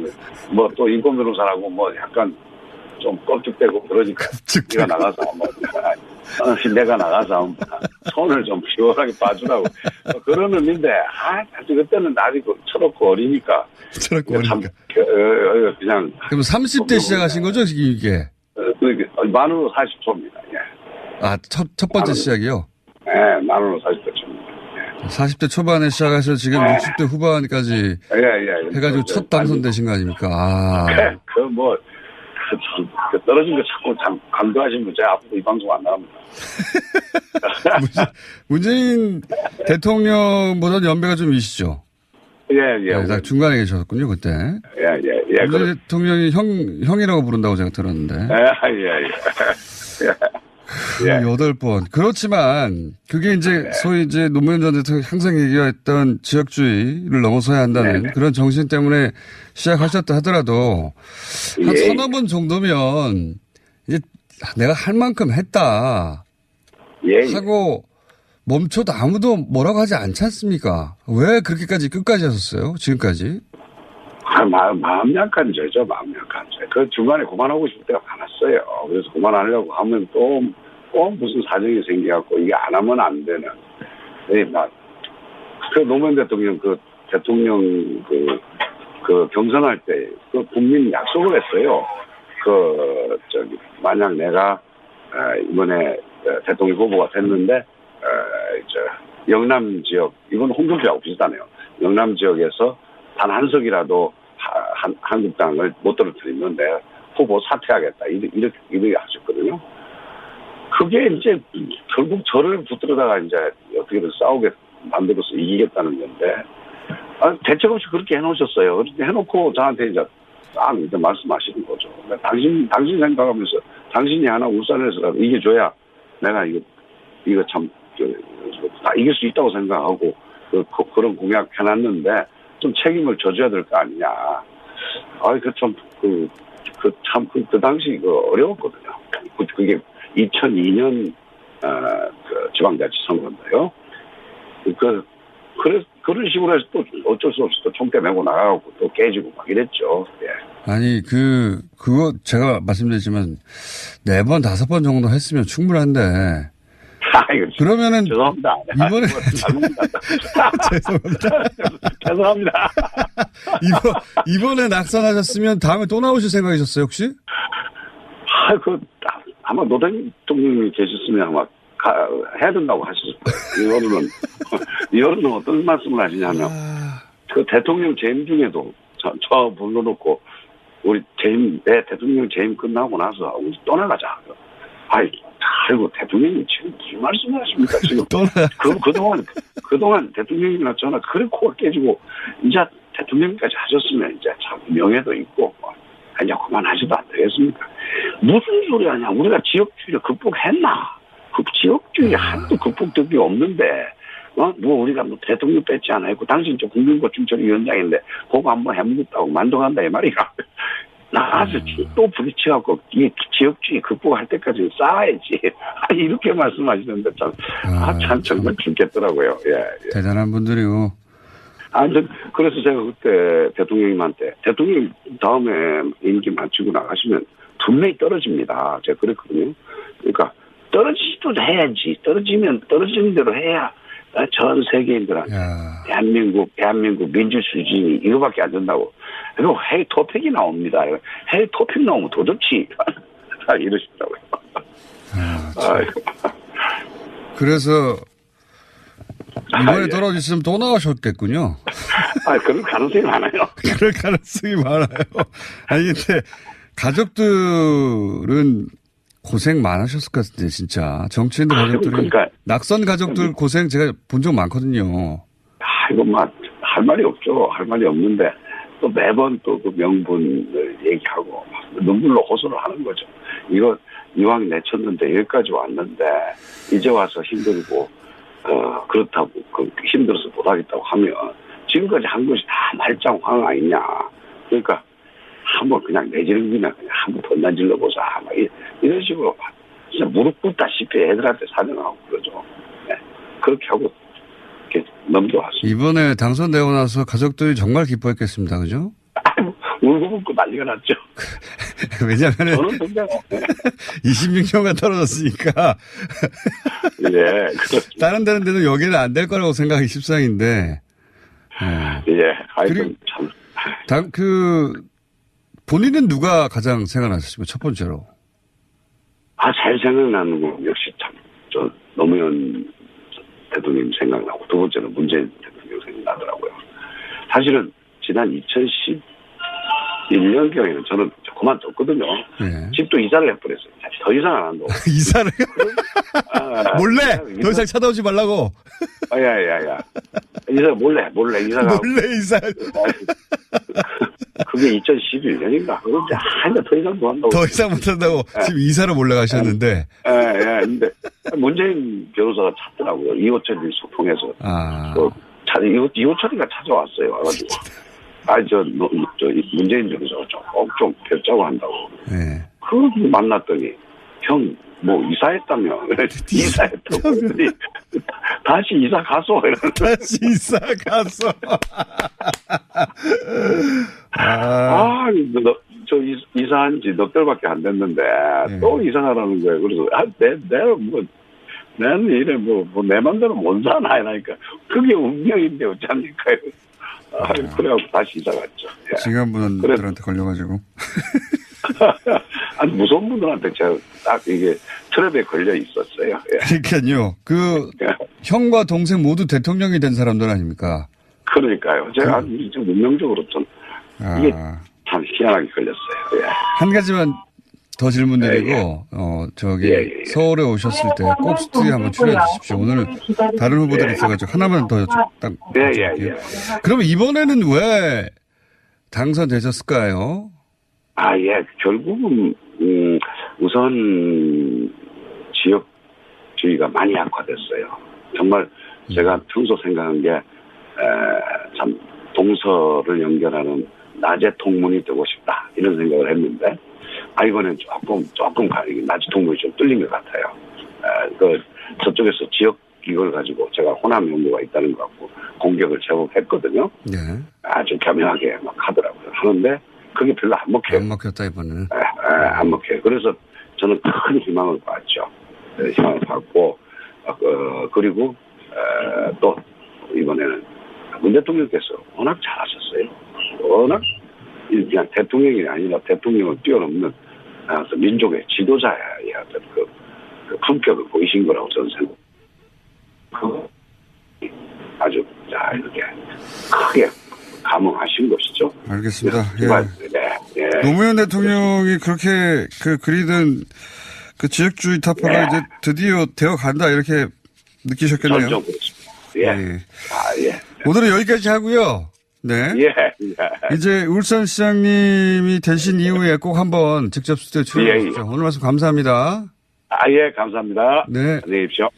D: 또 인권 변호사라고 약간 좀 껍죽대고 그러니까 내가 나가서 손을 좀 시원하게 봐주라고 그런 의미인데 사실 그때는 아직 철없고 어리니까 그냥
C: 그럼 30대 시작하신 거죠 이게?
D: 만으로 40초입니다. 예.
C: 첫 번째 시작이요?
D: 네, 만으로 40초입니다.
C: 40대 초반에 시작해서 지금 60대 후반까지 해가지고 첫 당선되신 거 아닙니까?
D: 떨어진 거 자꾸 강조하시면 제가 앞으로 이 방송 안 나갑니다.
C: 문재인 대통령보다 연배가 좀 있으시죠?
D: 예.
C: 중간에 계셨군요, 그때.
D: 예.
C: 문재인 대통령이 형이라고 부른다고 제가 들었는데.
D: 예.
C: 8번. 그렇지만, 그게 이제, 소위 이제 노무현 전 대통령이 항상 얘기했던 지역주의를 넘어서야 한다는 그런 정신 때문에 시작하셨다 하더라도, 한 서너 번 정도면, 이제 내가 할 만큼 했다. 하고, 멈춰도 아무도 뭐라고 하지 않지 않습니까? 왜 그렇게까지 끝까지 하셨어요? 지금까지?
D: 마음 약한 죄죠, 마음 약한 죄. 그 중간에 그만하고 싶을 때가 많았어요. 그래서 그만하려고 하면 또 무슨 사정이 생겨갖고 이게 안 하면 안 되는. 노무현 대통령 대통령 경선할 때 국민 약속을 했어요. 만약 내가 이번에 대통령 후보가 됐는데 영남 지역, 이건 홍준표하고 비슷하네요. 영남 지역에서 단 한 석이라도 한국당을 못 떨어뜨리면 내가 후보 사퇴하겠다. 이렇게 하셨거든요. 그게 이제 결국 저를 붙들어다가 이제 어떻게든 싸우게 만들어서 이기겠다는 건데, 대책 없이 그렇게 해놓으셨어요. 그렇게 해놓고 저한테 이제 딱 이제 말씀하시는 거죠. 당신 생각하면서 당신이 하나 울산에서라도 이겨줘야 내가 이거 참, 다 이길 수 있다고 생각하고 그런 공약 해놨는데 좀 책임을 져줘야 될 거 아니냐. 그 당시 어려웠거든요. 그게 2002년, 지방자치 선거인데요. 그런 식으로 해서 또 어쩔 수 없이 또 총대 메고 나가고 또 깨지고 막 이랬죠. 예.
C: 아니, 그거 제가 말씀드렸지만 4번, 5번 정도 했으면 충분한데. 그러면은.
D: 죄송합니다.
C: 이번에.
D: 죄송합니다.
C: 이번에 낙선하셨으면 다음에 또 나오실 생각이셨어요, 혹시?
D: 아마 노동 대통령이 계셨으면 아마 해야 된다고 하셨을 거예요. 이거는 어떤 말씀을 하시냐면, 그 대통령 재임 중에도 저 불러놓고, 내 대통령 재임 끝나고 나서 우리 떠나가자. 아이고, 대통령이 지금 무슨 말씀을 하십니까, 지금. 그동안 대통령이나 저나 그래 코가 깨지고, 이제 대통령까지 하셨으면 이제 참 명예도 있고, 이제 그만하셔도 안 되겠습니까? 무슨 소리 하냐. 우리가 지역주의를 극복했나. 그 지역주의 한도 극복된 게 없는데, 뭐 우리가 뭐 대통령 뺏지 않았고, 당신 저 국민고충처리위원장인데, 그거 한번 해먹었다고 만족한다, 이 말이야. 나가서 또 부딪혀갖고, 이 지역주의 극복할 때까지 싸워야지. 아니, 이렇게 말씀하시는데 참, 참 정말 죽겠더라고요. 예.
C: 대단한 분들이고.
D: 그래서 제가 그때 대통령님한테, 대통령 다음에 임기 마치고 나가시면 분명히 떨어집니다. 제가 그랬거든요. 그러니까, 떨어지지도 해야지. 떨어지면 떨어지는 대로 해야 전 세계인들한테 대한민국 민주수준이 이거밖에 안 된다고. 그리고 해외 토픽이 나옵니다. 해외 토픽 나오면 더 좋지. 이러시더라고요.
C: 그래서 이번에 떨어지시면 또 나오셨겠군요.
D: 그럴 가능성이 많아요.
C: 그럴 가능성이 많아요. 아니 근데 가족들은 고생 많으셨을 것 같은데 진짜 정치인들 가족들이 그러니까, 낙선 가족들 고생 제가 본 적 많거든요.
D: 이거 할 말이 없죠. 할 말이 없는데 또 매번 또 그 명분을 얘기하고 눈물로 호소를 하는 거죠. 이거 이왕 내쳤는데 여기까지 왔는데 이제 와서 힘들고 그렇다고 힘들어서 못하겠다고 하면 지금까지 한 것이 다 말짱황 아니냐. 그러니까 한번 그냥 내지르기나 그냥 한번 던난질러 보자. 이런 식으로 진짜 무릎 꿇다시피 애들한테 사정하고 그러죠. 네. 그렇게 하고 이렇게 넘겨왔어요.
C: 이번에 당선되고 나서 가족들이 정말 기뻐했겠습니다. 그죠?
D: 울고 불고 난리가 났죠.
C: 왜냐하면
D: 저는 굉장히
C: 26년간 떨어졌으니까
D: 예,
C: 다른 데는 여기는 안 될 거라고 생각이 십상인데
D: 그리고 참
C: 본인은 누가 가장 생각나셨습니까? 첫 번째로.
D: 잘 생각나는 건 역시 노무현 대통령 생각나고 두 번째는 문재인 대통령 생각나더라고요. 사실은 지난 2011년경에는 저는 그만뒀거든요. 네. 집도 이사를 해버렸어요. 더 이상 안 한다고.
C: 이사를? 몰래? 더 이상 찾아오지 말라고?
D: 야야야. 이사 몰래 이사가.
C: 몰래 이사.
D: 그게 2011년인가? 그런데 더 이상 못 한다고.
C: 더 이상 못 한다고. 지금 이사를 몰래 가셨는데.
D: 근데 문재인 변호사가 찾더라고요. 이호철이 소통해서. 이호철이가 찾아왔어요. 와가지고. 문재인 변호사가 좀 뵙자고 한다고. 네. 그걸 만났더니, 형, 이사했다며. 이사했다고. 다시 이사 가서.
C: 다시 이사 가서.
D: 이사한 지 넉 달밖에 안 됐는데, 또 이사 가라는 거예요. 그래서, 나는 이래, 내 맘대로 못 사나, 이러니까. 그게 운명인데, 어쩌니까. 그래갖고 다시 이사 갔죠.
C: 지간분들한테 걸려가지고.
D: 아니, 무서운 분들한테 제가 딱 이게 트랩에 걸려 있었어요.
C: 그러니까요. 형과 동생 모두 대통령이 된 사람들 아닙니까?
D: 그러니까요. 제가 좀 운명적으로 좀, 이게 참 희한하게 걸렸어요.
C: 한 가지만 더 질문드리고, 서울에 오셨을 때 꼭 스튜디오에 한번 출연해 주십시오. 오늘 다른 후보들이 있어가지고 하나만 더 딱. 그러면 이번에는 왜 당선되셨을까요?
D: 결국은, 우선 지역주의가 많이 약화됐어요. 정말 제가 평소 생각한 게, 참, 동서를 연결하는 낮의 통문이 되고 싶다. 이런 생각을 했는데, 이번엔 조금 낮의 통문이 좀 뚫린 것 같아요. 저쪽에서 지역 이걸 가지고 제가 호남 연구가 있다는 것 같고 공격을 제법 했거든요. 네. 아주 겸허하게 막 하더라고요. 하는데 그게 별로 안 먹혀요.
C: 안 먹혔다, 이번에는.
D: 안 먹혀요. 그래서 저는 큰 희망을 봤죠. 희망을 받고, 그리고, 또, 이번에는 문 대통령께서 워낙 잘하셨어요. 워낙, 그냥 대통령이 아니라 대통령을 뛰어넘는 민족의 지도자의 어떤 그 품격을 보이신 거라고 저는 생각합니다. 아주, 이렇게 크게 감흥하신 것이죠.
C: 알겠습니다. 노무현 대통령이 그렇게 그리던 그 지역주의 타파가 이제 드디어 되어 간다 이렇게 느끼셨겠네요.
D: 전적으로.
C: 오늘은 여기까지 하고요. 네.
D: 예, 예.
C: 이제 울산시장님이 되신 이후에 꼭 한번 직접 스튜디오 출연해 주십시오. 오늘 말씀 감사합니다.
D: 예, 감사합니다.
C: 네.
D: 안녕히 계십시오.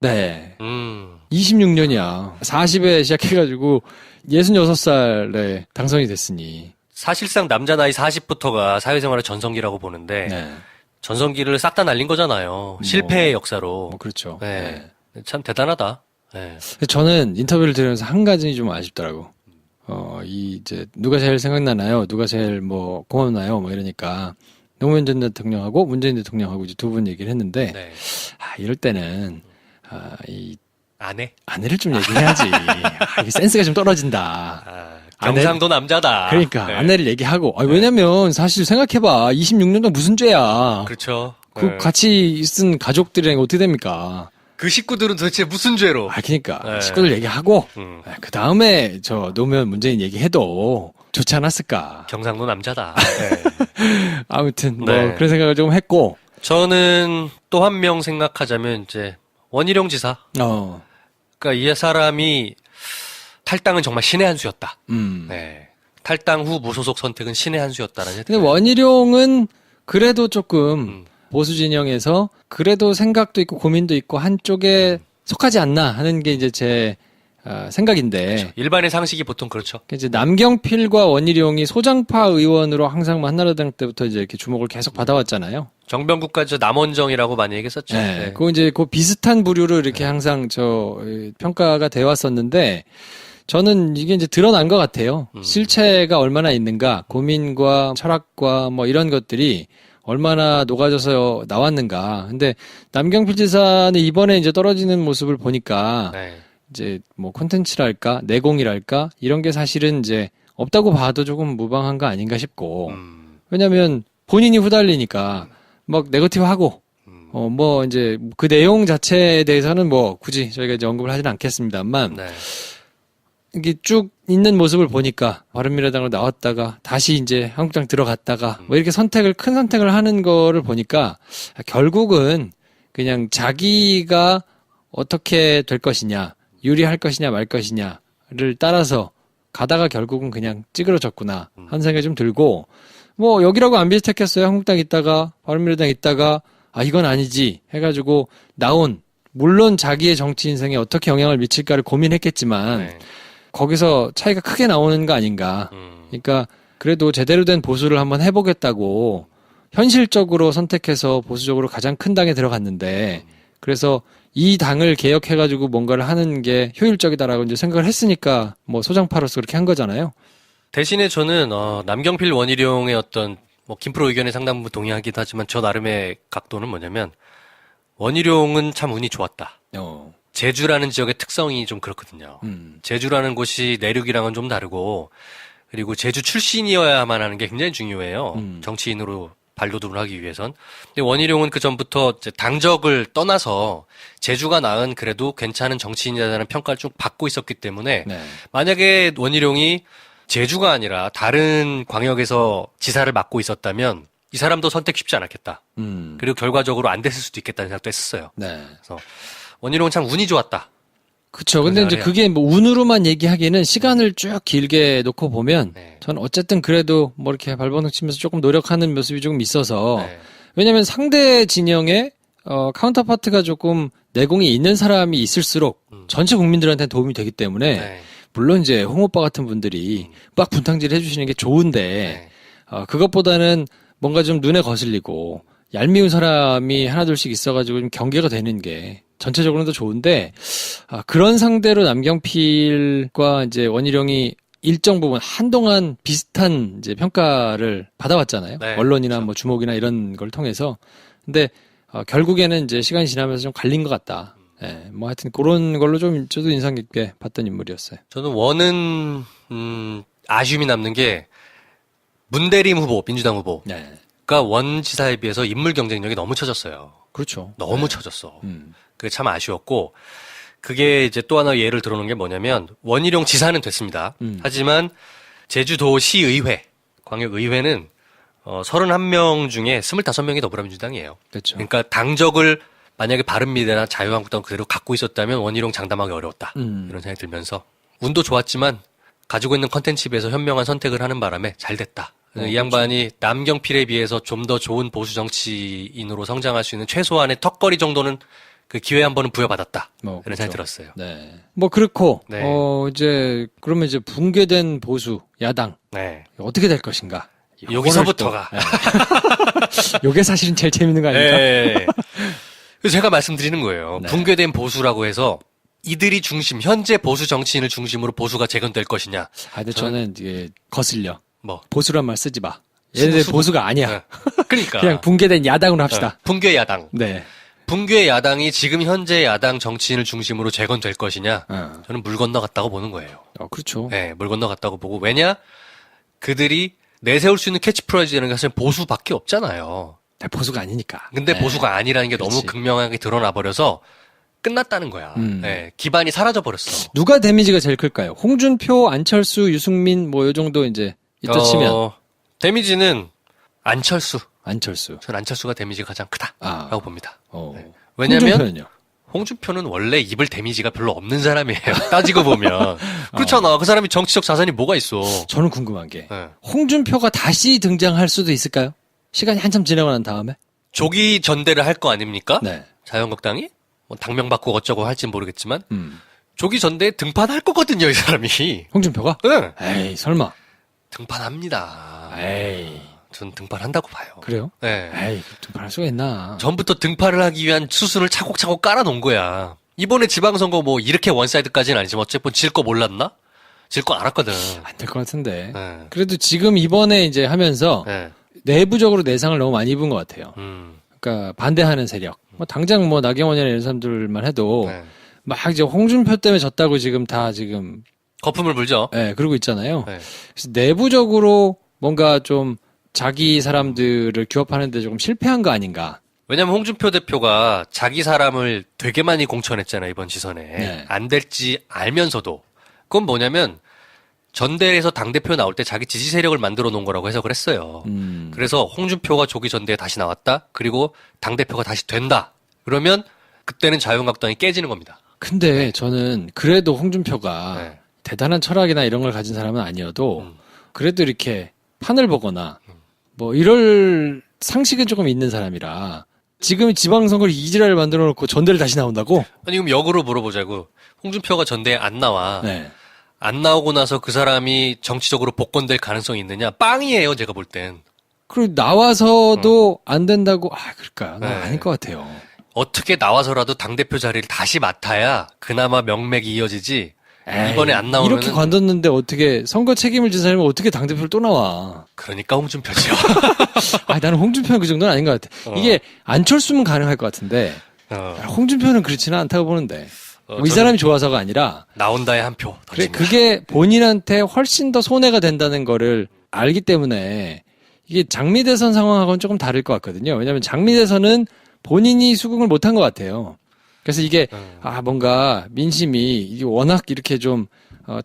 A: 네. 26년이야. 40에 시작해가지고 66살에 당선이 됐으니.
B: 사실상 남자 나이 40부터가 사회생활의 전성기라고 보는데
A: 네.
B: 전성기를 싹 다 날린 거잖아요. 실패의 역사로.
A: 뭐 그렇죠.
B: 네. 참 대단하다. 네.
A: 저는 인터뷰를 들으면서 한 가지 좀 아쉽더라고. 이제 누가 제일 생각나나요? 누가 제일 뭐 고맙나요? 뭐 이러니까 노무현 전 대통령하고 문재인 대통령하고 이제 두 분 얘기를 했는데
B: 네.
A: 이럴 때는 이
B: 아내를
A: 좀 얘기해야지. 이게 센스가 좀 떨어진다.
B: 경상도 남자다.
A: 그러니까
B: 네.
A: 아내를 얘기하고 왜냐면 사실 생각해봐 26년 동 무슨 죄야.
B: 그렇죠.
A: 그
B: 네.
A: 같이 있은 가족들이랑 어떻게 됩니까?
B: 그 식구들은 도대체 무슨 죄로?
A: 그러니까
B: 네.
A: 식구들 얘기하고
B: 그
A: 다음에 저 노무현 문재인 얘기해도 좋지 않았을까.
B: 경상도 남자다. 네.
A: 아무튼 뭐
B: 네.
A: 그런 생각을 좀 했고.
B: 저는 또 한 명 생각하자면 이제 원희룡 지사. 그러니까 이 사람이 탈당은 정말 신의 한 수였다. 네. 탈당 후 무소속 선택은 신의 한 수였다는 생각이
A: 근데
B: 들어요.
A: 원희룡은 그래도 조금 보수 진영에서 그래도 생각도 있고 고민도 있고 한쪽에 속하지 않나 하는 게 이제 제 생각인데.
B: 그렇죠. 일반의 상식이 보통 그렇죠.
A: 이제 남경필과 원희룡이 소장파 의원으로 항상 한나라당 때부터 이제 이렇게 주목을 계속 받아왔잖아요.
B: 정병국까지 남원정이라고 많이 얘기했었죠.
A: 네.
B: 네.
A: 그거 이제 그 비슷한 부류로 이렇게 항상 평가가 되어 왔었는데 저는 이게 이제 드러난 것 같아요. 실체가 얼마나 있는가, 고민과 철학과 뭐 이런 것들이 얼마나 녹아져서 나왔는가. 근데 남경필 지사는 이번에 이제 떨어지는 모습을 보니까
B: 네.
A: 이제 뭐 콘텐츠랄까, 내공이랄까 이런 게 사실은 이제 없다고 봐도 조금 무방한 거 아닌가 싶고. 왜냐면 본인이 후달리니까 막 네거티브하고 뭐 이제 그 내용 자체에 대해서는 뭐 굳이 저희가 이제 언급을 하지는 않겠습니다만
B: 네.
A: 이게 쭉 있는 모습을 보니까 바른미래당으로 나왔다가 다시 이제 한국당 들어갔다가 뭐 이렇게 큰 선택을 하는 거를 보니까 결국은 그냥 자기가 어떻게 될 것이냐, 유리할 것이냐 말 것이냐를 따라서 가다가 결국은 그냥 찌그러졌구나 하는 생각이 좀 들고 뭐 여기라고 안 비슷했겠어요. 한국당 있다가 바른미래당 있다가 이건 아니지 해가지고 나온 물론 자기의 정치 인생에 어떻게 영향을 미칠까를 고민했겠지만
B: 네.
A: 거기서 차이가 크게 나오는 거 아닌가. 그러니까 그래도 제대로 된 보수를 한번 해보겠다고 현실적으로 선택해서 보수적으로 가장 큰 당에 들어갔는데 그래서 이 당을 개혁해가지고 뭔가를 하는 게 효율적이다라고 이제 생각을 했으니까 뭐 소장파로서 그렇게 한 거잖아요.
B: 대신에 저는 남경필 원희룡의 어떤 뭐 김프로 의견에 상당 부분 동의하기도 하지만 저 나름의 각도는 뭐냐면 원희룡은 참 운이 좋았다. 제주라는 지역의 특성이 좀 그렇거든요. 제주라는 곳이 내륙이랑은 좀 다르고 그리고 제주 출신이어야만 하는 게 굉장히 중요해요. 정치인으로 발돋움을 하기 위해선. 근데 원희룡은 그 전부터 이제 당적을 떠나서 제주가 나은 그래도 괜찮은 정치인이라는 평가를 쭉 받고 있었기 때문에
A: 네.
B: 만약에 원희룡이 제주가 아니라 다른 광역에서 지사를 맡고 있었다면 이 사람도 선택 쉽지 않았겠다. 그리고 결과적으로 안 됐을 수도 있겠다는 생각도 했었어요.
A: 네.
B: 그래서 원희룡은 참 운이 좋았다.
A: 그쵸. 근데 이제 그게 뭐 운으로만 얘기하기에는 시간을 쭉 길게 놓고 보면
B: 네.
A: 저는 어쨌든 그래도 뭐 이렇게 발버둥 치면서 조금 노력하는 모습이 조금 있어서
B: 네.
A: 왜냐면 상대 진영에 카운터파트가 조금 내공이 있는 사람이 있을수록 전체 국민들한테 도움이 되기 때문에
B: 네.
A: 물론 이제 홍 오빠 같은 분들이 막 분탕질 해주시는 게 좋은데
B: 네.
A: 그것보다는 뭔가 좀 눈에 거슬리고 얄미운 사람이 하나둘씩 있어가지고 좀 경계가 되는 게 전체적으로는 더 좋은데 그런 상대로 남경필과 이제 원희룡이 일정 부분 한동안 비슷한 이제 평가를 받아왔잖아요.
B: 네,
A: 언론이나
B: 그렇죠.
A: 뭐 주목이나 이런 걸 통해서. 근데 결국에는 이제 시간이 지나면서 좀 갈린 것 같다. 예, 뭐 하여튼 그런 걸로 좀 저도 인상 깊게 봤던 인물이었어요.
B: 저는 원은 아쉬움이 남는 게 문대림 후보, 민주당 후보가
A: 네.
B: 원 지사에 비해서 인물 경쟁력이 너무 처졌어요.
A: 그렇죠.
B: 너무 처졌어. 그게 참 아쉬웠고 그게 이제 또 하나 예를 들어놓은 게 뭐냐면 원희룡 지사는 됐습니다. 하지만 제주도시의회, 광역의회는 31명 중에 25명이 더불어민주당이에요.
A: 그렇죠.
B: 그러니까 당적을 만약에 바른미래나 자유한국당 그대로 갖고 있었다면 원희룡 장담하기 어려웠다. 이런 생각이 들면서 운도 좋았지만 가지고 있는 컨텐츠에 비해서 현명한 선택을 하는 바람에 잘 됐다. 이 양반이 남경필에 비해서 좀 더 좋은 보수 정치인으로 성장할 수 있는 최소한의 턱걸이 정도는 그 기회 한 번은 부여받았다. 그런 생각이 들었어요.
A: 네. 뭐 그렇고
B: 네.
A: 이제 그러면 이제 붕괴된 보수 야당
B: 네.
A: 어떻게 될 것인가?
B: 여기서부터가.
A: 네. 요게 사실은 제일 재밌는 거 아닙니까?
B: 네. 그래서 제가 말씀드리는 거예요.
A: 네.
B: 붕괴된 보수라고 해서 이들이 중심, 현재 보수 정치인을 중심으로 보수가 재건될 것이냐.
A: 근데 저는 이게 거슬려.
B: 뭐.
A: 보수란 말 쓰지 마. 얘네들 보수가 아니야.
B: 네. 그러니까.
A: 그냥 붕괴된 야당으로 합시다.
B: 붕괴 야당.
A: 네.
B: 붕괴 야당이 지금 현재 야당 정치인을 중심으로 재건될 것이냐.
A: 어.
B: 저는 물 건너갔다고 보는 거예요.
A: 그렇죠.
B: 네, 물 건너갔다고 보고. 왜냐? 그들이 내세울 수 있는 캐치프라이즈라는 게 사실 보수밖에 없잖아요.
A: 보수가 아니니까.
B: 근데
A: 네.
B: 보수가 아니라는 게
A: 그렇지.
B: 너무 극명하게 드러나 버려서 끝났다는 거야. 네, 기반이 사라져 버렸어.
A: 누가 데미지가 제일 클까요? 홍준표, 안철수, 유승민 뭐 요 정도 이제 이따 치면
B: 데미지는 안철수.
A: 안철수.
B: 전 안철수가 데미지가 가장 크다라고 봅니다. 네. 왜냐면
A: 홍준표는요?
B: 홍준표는 원래 입을 데미지가 별로 없는 사람이에요. 따지고 보면. 그렇잖아. 그 사람이 정치적 자산이 뭐가 있어.
A: 저는 궁금한 게
B: 네.
A: 홍준표가 다시 등장할 수도 있을까요? 시간이 한참 지나고 난 다음에?
B: 조기 전대를 할 거 아닙니까?
A: 네.
B: 자유한국당이 뭐 당명 바꾸고 어쩌고 할진 모르겠지만 조기 전대에 등판할 거거든요, 이 사람이.
A: 홍준표가?
B: 네.
A: 에이, 설마.
B: 등판합니다.
A: 에이.
B: 전 등판한다고 봐요.
A: 그래요?
B: 네.
A: 에이, 등판할 수가 있나?
B: 전부터 등판을 하기 위한 수순을 차곡차곡 깔아놓은 거야. 이번에 지방선거 뭐 이렇게 원사이드까지는 아니지만 어쨌든 질 거 몰랐나? 질 거 알았거든.
A: 안 될 것 같은데.
B: 네.
A: 그래도 지금 이번에 이제 하면서
B: 네.
A: 내부적으로 내상을 너무 많이 입은 것 같아요.
B: 음.
A: 그러니까 반대하는 세력. 뭐 당장 뭐 나경원이나 이런 사람들만 해도
B: 네.
A: 막 이제 홍준표 때문에 졌다고 지금 다 지금
B: 거품을 불죠.
A: 그러고 있잖아요.
B: 네.
A: 그래서 내부적으로 뭔가 좀 자기 사람들을 규합하는데 조금 실패한 거 아닌가.
B: 왜냐면 홍준표 대표가 자기 사람을 되게 많이 공천했잖아요, 이번 지선에.
A: 네.
B: 안 될지 알면서도. 그건 뭐냐면 전대에서 당대표 나올 때 자기 지지 세력을 만들어 놓은 거라고 해석을 했어요. 그래서 홍준표가 조기 전대에 다시 나왔다. 그리고 당대표가 다시 된다. 그러면 그때는 자유한국당이 깨지는 겁니다.
A: 근데 저는 그래도 홍준표가
B: 네.
A: 대단한 철학이나 이런 걸 가진 사람은 아니어도 그래도 이렇게 판을 보거나 뭐 이럴 상식은 조금 있는 사람이라 지금 지방선거를 이지랄을 만들어 놓고 전대를 다시 나온다고?
B: 아니, 그럼 역으로 물어보자고. 홍준표가 전대에 안 나와.
A: 네.
B: 안 나오고 나서 그 사람이 정치적으로 복권될 가능성이 있느냐? 빵이에요, 제가 볼 땐.
A: 그리고 나와서도 안 된다고, 그럴까요? 난
B: 네.
A: 아닐 것 같아요.
B: 어떻게 나와서라도 당대표 자리를 다시 맡아야 그나마 명맥이 이어지지. 이번에 안 나오면
A: 이렇게 관뒀는데 어떻게 선거 책임을 진 사람이 어떻게 당대표를 또 나와?
B: 그러니까 홍준표죠.
A: 나는 홍준표는 그 정도는 아닌 것 같아. 이게 안철수면 가능할 것 같은데 홍준표는 그렇지는 않다고 보는데 뭐 이 사람이 좋아서가 아니라
B: 나온다에 한 표.
A: 그래
B: 던진다.
A: 그게 본인한테 훨씬 더 손해가 된다는 거를 알기 때문에 이게 장미대선 상황하고는 조금 다를 것 같거든요. 왜냐하면 장미대선은 본인이 수긍을 못한 것 같아요. 그래서 이게 뭔가 민심이 이게 워낙 이렇게 좀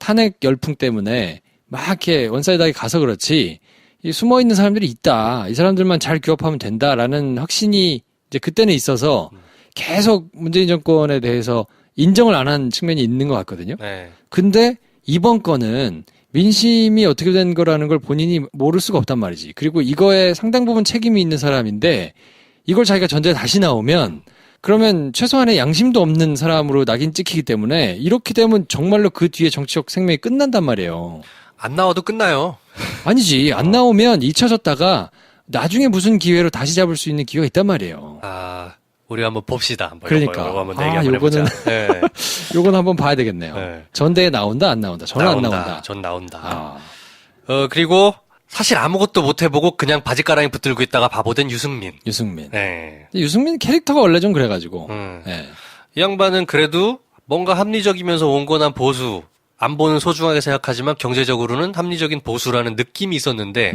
A: 탄핵 열풍 때문에 막 이렇게 원사이드하게 가서 그렇지 이 숨어 있는 사람들이 있다. 이 사람들만 잘 규합하면 된다라는 확신이 이제 그때는 있어서 계속 문재인 정권에 대해서 인정을 안 한 측면이 있는 것 같거든요.
B: 네.
A: 근데 이번 건은 민심이 어떻게 된 거라는 걸 본인이 모를 수가 없단 말이지. 그리고 이거에 상당 부분 책임이 있는 사람인데 이걸 자기가 전제에 다시 나오면 그러면 최소한의 양심도 없는 사람으로 낙인 찍히기 때문에 이렇게 되면 정말로 그 뒤에 정치적 생명이 끝난단 말이에요.
B: 안 나와도 끝나요.
A: 아니지. 안 나오면 잊혀졌다가 나중에 무슨 기회로 다시 잡을 수 있는 기회가 있단 말이에요.
B: 우리 한번 봅시다. 한번
A: 그러니까.
B: 요거 한번 얘기 한번
A: 요거는
B: 해보자. 네.
A: 요건 한번 봐야 되겠네요.
B: 네.
A: 전대에 나온다 안 나온다. 저는 안 나온다.
B: 전 나온다.
A: 아,
B: 그리고 사실 아무것도 못 해보고 그냥 바지가랑이 붙들고 있다가 바보된 유승민.
A: 유승민.
B: 네.
A: 유승민 캐릭터가 원래 좀 그래가지고. 네.
B: 이 양반은 그래도 뭔가 합리적이면서 온건한 보수, 안보는 소중하게 생각하지만 경제적으로는 합리적인 보수라는 느낌이 있었는데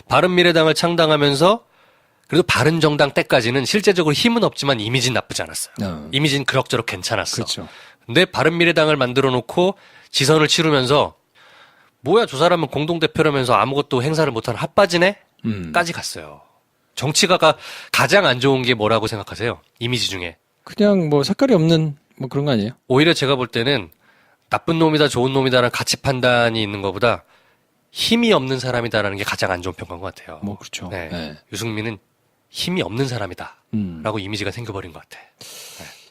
B: 바른미래당을 창당하면서 그래도 바른정당 때까지는 실제적으로 힘은 없지만 이미지는 나쁘지 않았어요. 이미지는 그럭저럭 괜찮았어.
A: 그렇죠.
B: 근데 바른미래당을 만들어 놓고 지선을 치르면서 뭐야 저 사람은 공동대표라면서 아무것도 행사를 못하는 핫바지네? 까지 갔어요. 정치가가 가장 안 좋은 게 뭐라고 생각하세요? 이미지 중에.
A: 그냥 뭐 색깔이 없는 뭐 그런 거 아니에요?
B: 오히려 제가 볼 때는 나쁜 놈이다, 좋은 놈이다라는 가치 판단이 있는 것보다 힘이 없는 사람이다라는 게 가장 안 좋은 평가인 것 같아요.
A: 뭐 그렇죠.
B: 네.
A: 네.
B: 유승민은 힘이 없는 사람이다라고 이미지가 생겨버린 것 같아.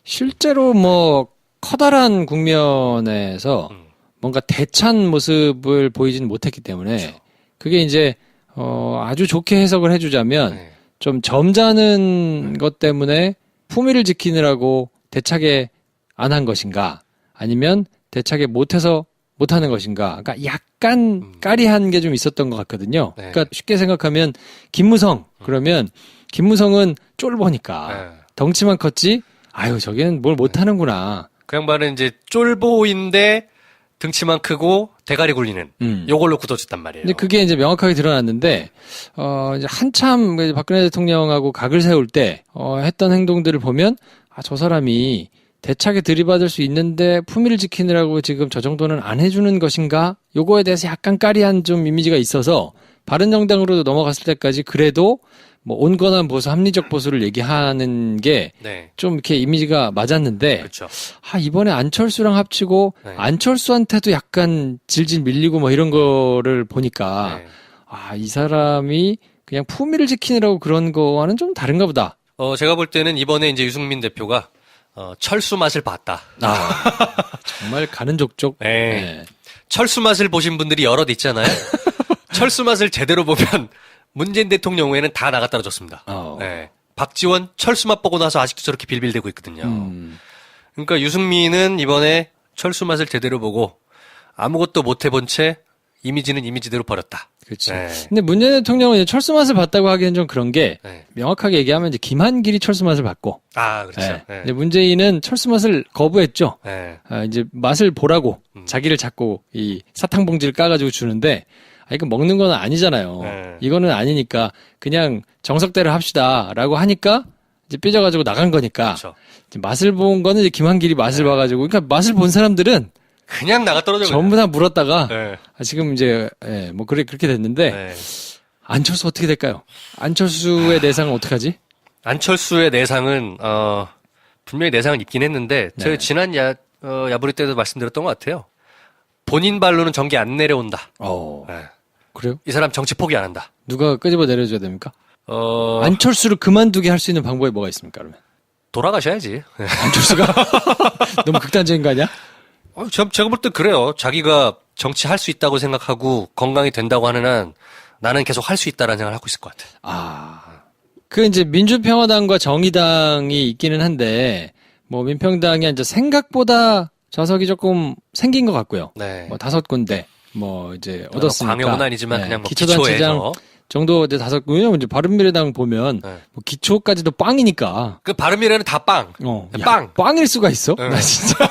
A: 실제로 뭐 커다란 국면에서 뭔가 대찬 모습을 보이진 못했기 때문에
B: 그렇죠.
A: 그게 이제 아주 좋게 해석을 해주자면
B: 네.
A: 좀 점잖은 것 때문에 품위를 지키느라고 대차게 안 한 것인가 아니면 대차게 못해서 못하는 것인가. 그러니까 약간 까리한 게 좀 있었던 것 같거든요.
B: 네.
A: 그러니까 쉽게 생각하면 김무성 그러면 김무성은 쫄보니까
B: 네.
A: 덩치만 컸지 아유 저기는 뭘 못하는구나.
B: 그 양반은 이제 쫄보인데 등치만 크고 대가리 굴리는 요걸로 굳어졌단 말이에요.
A: 근데 그게 이제 명확하게 드러났는데 이제 한참 박근혜 대통령하고 각을 세울 때 했던 행동들을 보면 아, 저 사람이 대차게 들이받을 수 있는데 품위를 지키느라고 지금 저 정도는 안 해주는 것인가? 요거에 대해서 약간 까리한 좀 이미지가 있어서 바른정당으로도 넘어갔을 때까지 그래도 뭐 온건한 보수, 합리적 보수를 얘기하는 게 좀
B: 네.
A: 이렇게 이미지가 맞았는데
B: 그렇죠.
A: 아, 이번에 안철수랑 합치고
B: 네.
A: 안철수한테도 약간 질질 밀리고 뭐 이런 거를 보니까
B: 네.
A: 아, 이 사람이 그냥 품위를 지키느라고 그런 거와는 좀 다른가 보다.
B: 제가 볼 때는 이번에 이제 유승민 대표가 철수 맛을 봤다.
A: 아, 정말 가는 족족.
B: 네.
A: 네.
B: 철수 맛을 보신 분들이 여럿 있잖아요. 철수 맛을 제대로 보면 문재인 대통령 외에는 다 나가 떨어졌습니다. 네. 박지원 철수 맛 보고 나서 아직도 저렇게 빌빌대고 있거든요. 그러니까 유승민은 이번에 철수 맛을 제대로 보고 아무것도 못 해본 채 이미지는 이미지대로 버렸다.
A: 그렇지.
B: 네.
A: 근데 문재인 대통령은 이제 철수 맛을 봤다고 하기엔 좀 그런 게
B: 네.
A: 명확하게 얘기하면 이제 김한길이 철수 맛을 봤고,
B: 아, 그렇죠.
A: 네.
B: 네.
A: 근데 문재인은 철수 맛을 거부했죠.
B: 네.
A: 이제 맛을 보라고 자기를 자꾸 이 사탕 봉지를 까가지고 주는데, 이거 먹는 건 아니잖아요.
B: 네.
A: 이거는 아니니까 그냥 정석대로 합시다라고 하니까 이제 삐져가지고 나간 거니까.
B: 그렇죠.
A: 이제 맛을 본 거는 이제 김한길이 맛을 봐가지고, 그러니까 맛을 본 사람들은
B: 그냥 나가 떨어져.
A: 전부 다 물었다가
B: 네.
A: 지금 이제 뭐 그렇게 됐는데
B: 네.
A: 안철수 어떻게 될까요? 안철수의 내상은 어떻게 하지?
B: 안철수의 내상은 분명히 내상은 있긴 했는데
A: 네.
B: 제가 지난 야부리 때도 말씀드렸던 것 같아요. 본인 발로는 정계 안 내려온다. 네.
A: 그래요?
B: 이 사람 정치 포기 안 한다.
A: 누가 끄집어 내려줘야 됩니까? 안철수를 그만두게 할 수 있는 방법이 뭐가 있습니까? 그러면
B: 돌아가셔야지.
A: 안철수가 너무 극단적인 거 아니야?
B: 제가 볼 때 그래요. 자기가 정치할 수 있다고 생각하고 건강이 된다고 하는 한 나는 계속 할 수 있다라는 생각을 하고 있을 것 같아.
A: 그 이제 민주평화당과 정의당이 있기는 한데 뭐 민평당이 이제 생각보다 좌석이 조금 생긴 것 같고요.
B: 네.
A: 뭐 5군데 뭐 이제 얻었으니까.
B: 광역은 아니지만 그냥 뭐
A: 기초단체장
B: 기초에서.
A: 정도 이제 5, 왜냐면 이제 바른미래당 보면
B: 네.
A: 뭐 기초까지도 빵이니까.
B: 그 바른미래는 다 빵.
A: 야,
B: 빵.
A: 빵일 수가 있어?
B: 네.
A: 나 진짜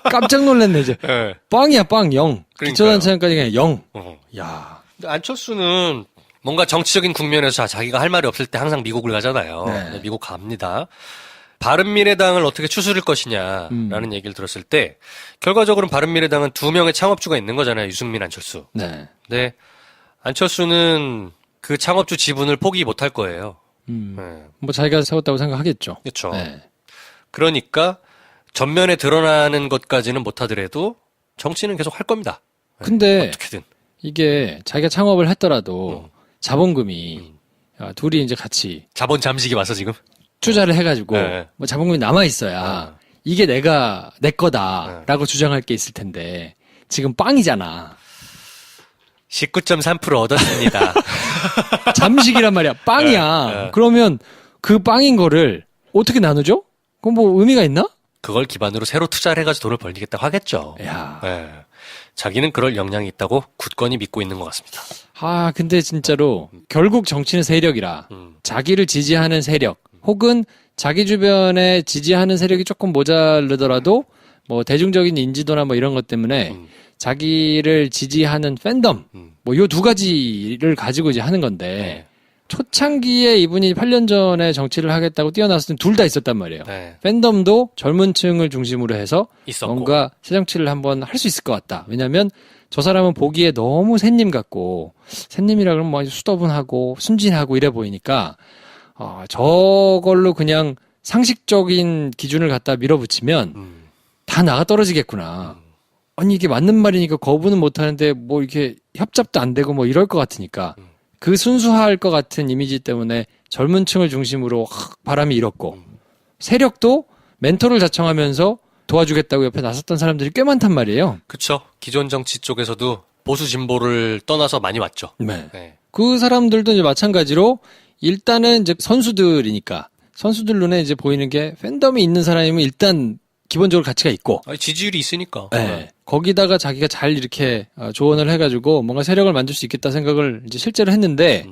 A: 깜짝 놀랐네 이제.
B: 네.
A: 빵이야 빵 0.
B: 그러니까요.
A: 기초단체장까지 그냥 0.
B: 어.
A: 야.
B: 근데 안철수는 뭔가 정치적인 국면에서 자기가 할 말이 없을 때 항상 미국을 가잖아요.
A: 네.
B: 미국 갑니다. 바른미래당을 어떻게 추스릴 것이냐라는 얘기를 들었을 때 결과적으로는 바른미래당은 2명의 창업주가 있는 거잖아요. 유승민, 안철수.
A: 네.
B: 근데 안철수는 그 창업주 지분을 포기 못할 거예요. 네.
A: 뭐 자기가 세웠다고 생각하겠죠.
B: 그렇죠.
A: 네.
B: 그러니까 전면에 드러나는 것까지는 못하더라도 정치는 계속 할 겁니다.
A: 근데
B: 어떻게든.
A: 이게 자기가 창업을 했더라도 자본금이 둘이 이제 같이
B: 자본 잠식이 와서 지금.
A: 투자를 해가지고
B: 네.
A: 뭐 자본금이 남아 있어야 이게 내 거다라고 주장할 게 있을 텐데 지금 빵이잖아.
B: 19.3% 얻었습니다.
A: 잠식이란 말이야. 빵이야.
B: 네.
A: 그러면 그 빵인 거를 어떻게 나누죠? 그럼 뭐 의미가 있나?
B: 그걸 기반으로 새로 투자를 해가지고 돈을 벌리겠다고 하겠죠.
A: 야.
B: 네. 자기는 그럴 역량이 있다고 굳건히 믿고 있는 것 같습니다.
A: 근데 진짜로 결국 정치는 세력이라 자기를 지지하는 세력 혹은 자기 주변에 지지하는 세력이 조금 모자르더라도 뭐 대중적인 인지도나 뭐 이런 것 때문에 자기를 지지하는 팬덤 뭐 요 2가지를 가지고 이제 하는 건데 초창기에 이분이 8년 전에 정치를 하겠다고 뛰어났을 땐 둘 다 있었단 말이에요.
B: 네.
A: 팬덤도 젊은 층을 중심으로 해서
B: 있었고.
A: 뭔가 새 정치를 한번 할 수 있을 것 같다. 왜냐하면 저 사람은 보기에 너무 샌님 같고 샌님이라 그러면 뭐 수더분하고 순진하고 이래 보이니까 저걸로 그냥 상식적인 기준을 갖다 밀어붙이면 다 나가 떨어지겠구나. 아니 이게 맞는 말이니까 거부는 못 하는데 뭐 이렇게 협잡도 안 되고 뭐 이럴 것 같으니까 그 순수할 것 같은 이미지 때문에 젊은 층을 중심으로 확 바람이 일었고 세력도 멘토를 자청하면서 도와주겠다고 옆에 나섰던 사람들이 꽤 많단 말이에요.
B: 그쵸. 기존 정치 쪽에서도 보수 진보를 떠나서 많이 왔죠.
A: 네.
B: 네.
A: 그 사람들도 이제 마찬가지로 일단은 이제 선수들이니까 선수들 눈에 이제 보이는 게 팬덤이 있는 사람이면 일단 기본적으로 가치가 있고
B: 아니, 지지율이 있으니까.
A: 네. 거기다가 자기가 잘 이렇게 조언을 해가지고 뭔가 세력을 만들 수 있겠다 생각을 이제 실제로 했는데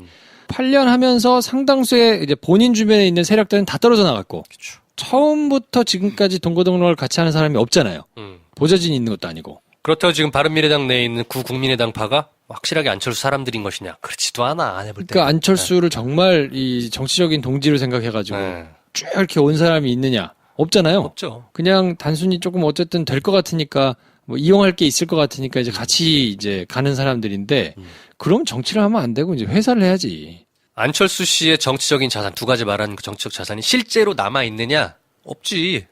A: 8년 하면서 상당수의 이제 본인 주변에 있는 세력들은 다 떨어져 나갔고
B: 그쵸.
A: 처음부터 지금까지 동고동락을 같이 하는 사람이 없잖아요. 보좌진이 있는 것도 아니고.
B: 그렇다고 지금 바른미래당 내에 있는 구국민의당파가 확실하게 안철수 사람들인 것이냐? 그렇지도 않아. 안 해볼 때.
A: 그러니까 안철수를 정말 이 정치적인 동지로 생각해가지고 쭉 이렇게 온 사람이 있느냐? 없잖아요.
B: 없죠.
A: 그냥 단순히 조금 어쨌든 될 것 같으니까 뭐 이용할 게 있을 것 같으니까 이제 같이 이제 가는 사람들인데 그럼 정치를 하면 안 되고 이제 회사를 해야지.
B: 안철수 씨의 정치적인 자산, 두 가지 말하는 그 정치적 자산이 실제로 남아있느냐? 없지.